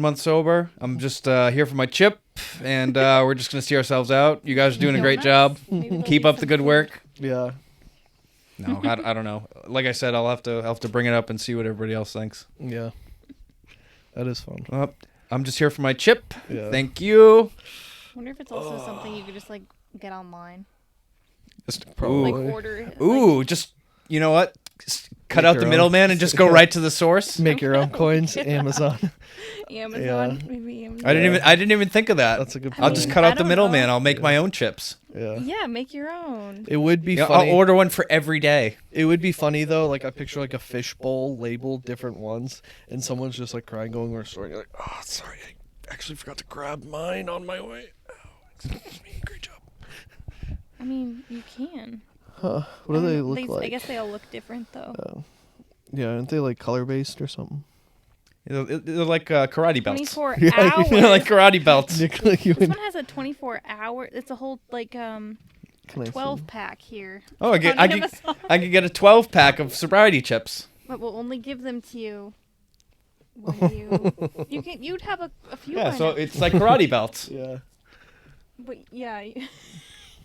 month sober. I'm just here for my chip, and we're just gonna see ourselves out. You guys are doing a great job. Maybe there'll Keep be up the some good food. work. Yeah, No, I don't know. Like I said, I'll have to bring it up and see what everybody else thinks. yeah, that is fun. I'm just here for my chip. Yeah. Thank you. I wonder if it's also something you could just like get online, Just, Probably. like ooh, order. ooh, just you know what? Cut Make out your the own. middleman and just go right to the source. Make your own coins, Amazon. Amazon, Yeah. maybe Amazon. I didn't even think of that. That's a good I I'll point. just mean, cut I out the don't middleman. know. I'll make my own chips. Yeah, Yeah, make your own. it would be Yeah, funny. I'll order one for every day. It would be funny though, like I picture like a fish bowl labeled different ones, and someone's just like crying, going to a store, and you're like, oh, sorry, I actually forgot to grab mine on my way. Oh, excuse me, great job. I mean, you can. Huh? What do I they don't know. look like? I guess they all look different though. Yeah, aren't they like color based or something? They're like karate belts. 24 Yeah, hours. They're like karate belts. Like you This would- one has a 24-hour. It's a whole like Can I see? 12 pack here. Oh, on Amazon. I could get a 12 pack of sobriety chips. But we'll only give them to you when you'd have a few. Yeah, by so now. it's like karate belts. Yeah, But yeah, you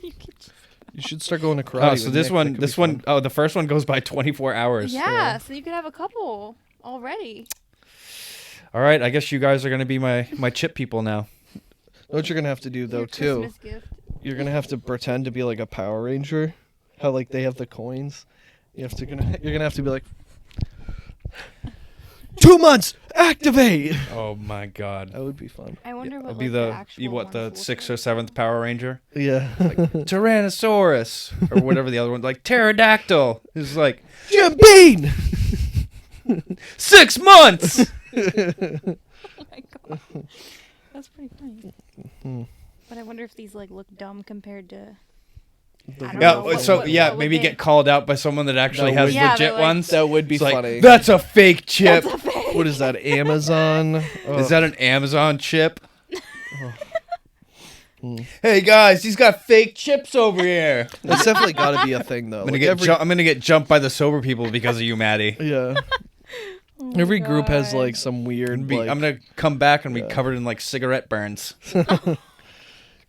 could just, you should start going to karate. Oh, so with this Nick. one, That could be this one, fun. oh, the first one goes by 24 hours. yeah, so you could have a couple already. All right, I guess you guys are gonna be my chip people now. Know what you're gonna have to do though Your too? Christmas gift. You're gonna have to pretend to be like a Power Ranger. How like they have the coins. You're gonna have to be like 2 months activate. Oh my God. That would be fun. I wonder I'll what be like, the actual what the ones will 6th say. or 7th Power Ranger, Yeah. Tyrannosaurus or whatever the other one, like pterodactyl. It's like Jim Bean. 6 months. Oh my god, that's pretty funny. Hmm. But I wonder if these like look dumb compared to. The- I don't Yeah, know, what- so what- yeah, what would maybe they- get called out by someone that actually That has would- Yeah, legit they're like- ones. That would be It's like, funny. that's a fake chip. That's a fake. What is that? Amazon? Is that an Amazon chip? Hmm. Hey guys, he's got fake chips over here. That's definitely got to be a thing though. I'm gonna Like, get I'm gonna get jumped by the sober people because of you, Maddie. Yeah. Oh my Every group has God. like some weird. I'm like, gonna come back and be Yeah. covered in like cigarette burns.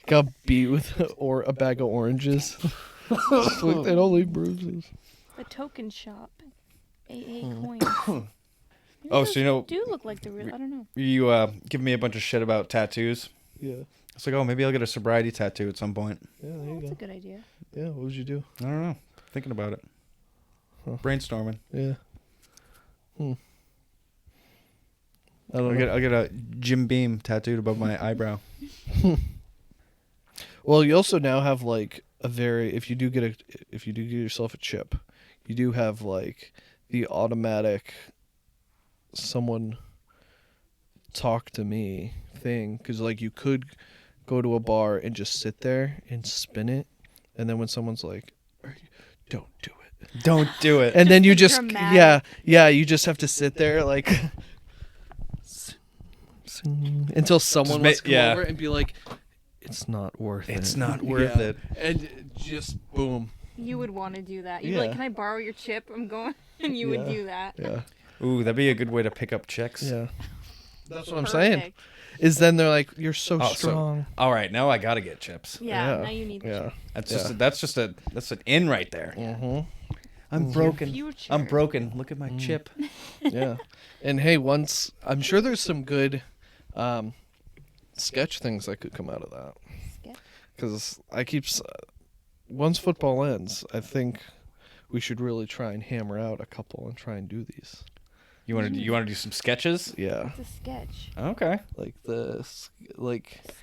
got beat with or a bag of oranges. Like, they don't leave bruises. The token shop. AA Hmm. coins. Maybe Oh, those so you know- do look like the real. I don't know. You give me a bunch of shit about tattoos. Yeah. It's like, oh, maybe I'll get a sobriety tattoo at some point. Yeah, there Oh, you that's a go. good idea. Yeah, what would you do? I don't know. Thinking about it. Huh. Brainstorming. Yeah. I don't know. I'll get a Jim Beam tattooed above my eyebrow. Well, you also now have like if you do get yourself a chip, you do have like the automatic someone talk to me thing, because like you could go to a bar and just sit there and spin it, and then when someone's like, don't do it, Don't do it. and then you the just dramatic- you just have to sit there like until someone wants to come over and be like, it's not worth it. It's not worth it. And just boom. You would want to do that. You'd be Yeah. like, "Can I borrow your chip? I'm going," and you would Yeah. do that. Yeah. Ooh, that'd be a good way to pick up chicks. Yeah. That's what I'm saying. Perfect. Is then they're like, you're so Oh, so- strong. All right, now I gotta get chips. Yeah. Yeah. Now you need the Yeah. That's an in right there. Mm-hmm. I'm broken. future. I'm broken. Look at my chip. Yeah. And hey, I'm sure there's some good sketch things that could come out of that. Sketch? Because once football ends, I think we should really try and hammer out a couple and try and do these. You want to do some sketches? Yeah. It's a sketch. Okay. Like Skit?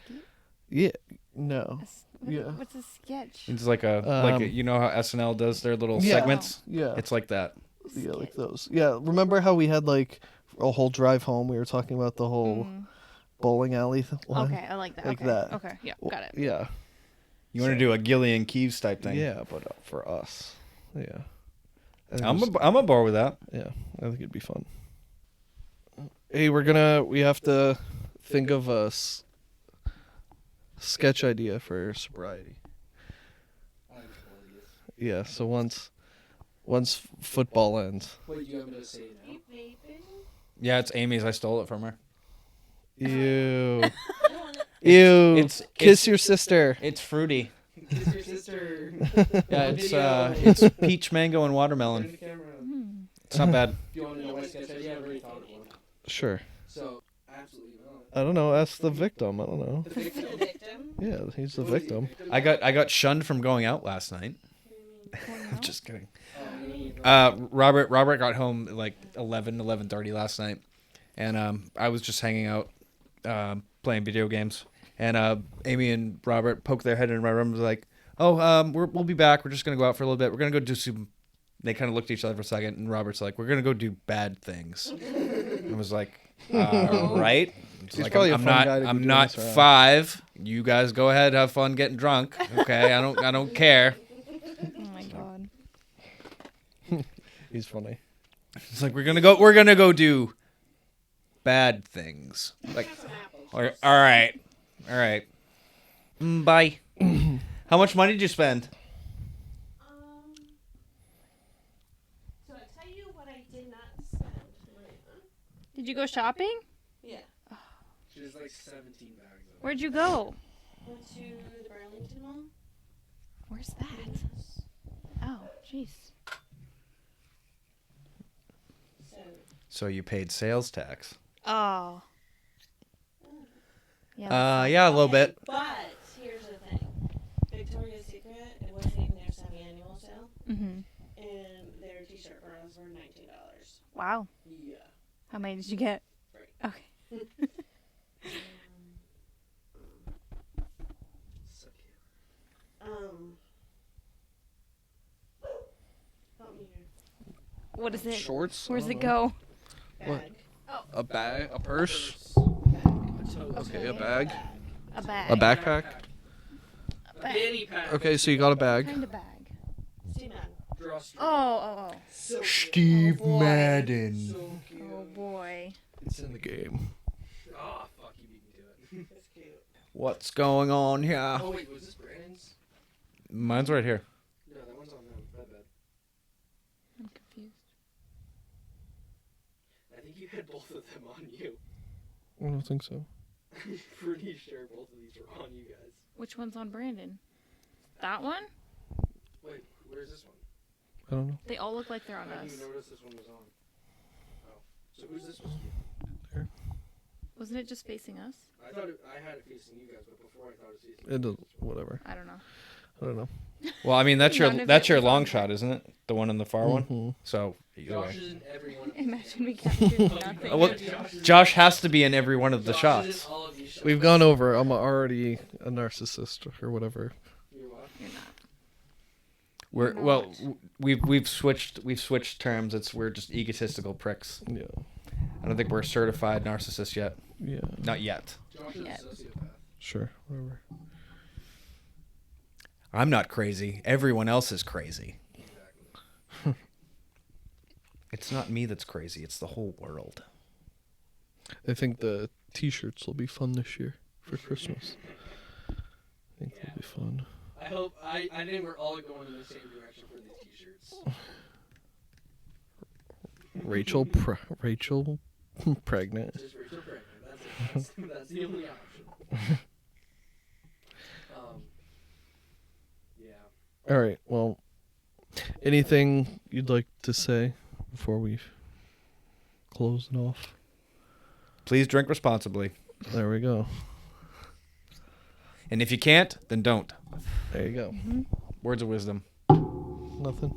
yeah, no. Yeah. What's a sketch? It's like you know how SNL does their little Yeah. segments? Yeah. It's like that. Yeah, like those. Yeah, remember how we had like a whole drive home? We were talking about the whole bowling alley one. Okay, I like that. Like okay. that. Okay, yeah, got it. Yeah. You want to do a Gillian Keeves type thing? Yeah, but for us. Yeah. I think I'm it's- I'm on board with that. Yeah, I think it'd be fun. Hey, we have to think of a sketch idea for sobriety. Yeah, so once football ends. Wait, you want me to say it now? Yeah, it's Amy's. I stole it from her. Ew. Ew. It's- Kiss your sister. It's fruity. Kiss your sister. Yeah, Video. it's peach, mango, and watermelon. It's not bad. Do you want to know my sketch idea? I've already thought of one. Sure. So, absolutely not. I don't know. Ask the victim. I don't know. The victim? Yeah, he's the victim. I got shunned from going out last night. I'm just kidding. Oh, Robert got home at like 11:30 last night, and I was just hanging out, playing video games, and Amy and Robert poked their head in my room and was like, "Oh, we'll be back. We're just gonna go out for a little bit. We're gonna go do some." They kind of looked at each other for a second, and Robert's like, "We're gonna go do bad things." I was like, "Right." It's He's like, probably a I'm fun not. guy to be I'm doing not this around. 5. You guys go ahead, have fun getting drunk. Okay, I don't care. Oh my god. He's funny. It's like we're gonna go do bad things. Like, all right. Bye. How much money did you spend? So I tell you what I did not spend money on. Did you go shopping? Yeah. There's like 17 bags of Where'd you go? Went to the Burlington Mall. Where's that? Oh, jeez. So So you paid sales tax. Oh. Yeah. Yeah, a little bit. but here's the thing. Victoria's Secret, it wasn't even their semi-annual sale, Mm-hmm. and their t-shirt bras were $19. Wow. Yeah. How many did you get? Right. Okay. So cute. Help me here. What is it? Shorts? Where's I it don't know. go? What? Bag. A bag? A purse? Okay, a bag? A bag. A backpack? A bag. Fanny pack. Okay, so you got a What bag. kind of bag? Steve Madden. Drawstring. Oh. So cute. Steve boy. Madden. So cute. Oh boy. It's in the game. Oh, fuck, you beat me to it. It's cute. What's going on here? Oh, wait, was this Brandon's? Mine's right here. No, that one's on them. My bad. I'm confused. I think you had both of them on you. I don't think so. I'm pretty sure both of these were on you guys. Which one's on Brandon? That one? Wait, where's this one? I don't know. They all look like they're on I didn't us. even notice this one was on. Oh. So who's this supposed to be? Wasn't it just facing us? I thought I had it facing you guys, but before I thought it was facing It does, whatever. I don't know. I don't know. Well, I mean that's None of that's it your was long on shot, isn't it? The one in the far one. Mhm. So either Josh way. is in every one of Imagine we captured nothing. Oh, well, Josh has to be in every one of the Josh is shots. in all of these shots. We've gone over. I'm already a narcissist or whatever. You're what? You're not. We're Not. well, we've switched terms. We're just egotistical pricks. Yeah. I don't think we're certified narcissists yet. Yeah. Not yet. Josh is Yet. a sociopath. Sure. Whatever. I'm not crazy. Everyone else is crazy. Exactly. It's not me that's crazy. It's the whole world. I think the T-shirts will be fun this year for Christmas. I think they'll be fun. I hope I think we're all going in the same direction for these t-shirts. Rachel pregnant. Just Rachel pregnant. That's it. That's the only option. Yeah. All right. Well, anything you'd like to say before we close it off? Please drink responsibly. There we go. And if you can't, then don't. There you go. Words of wisdom. Nothing.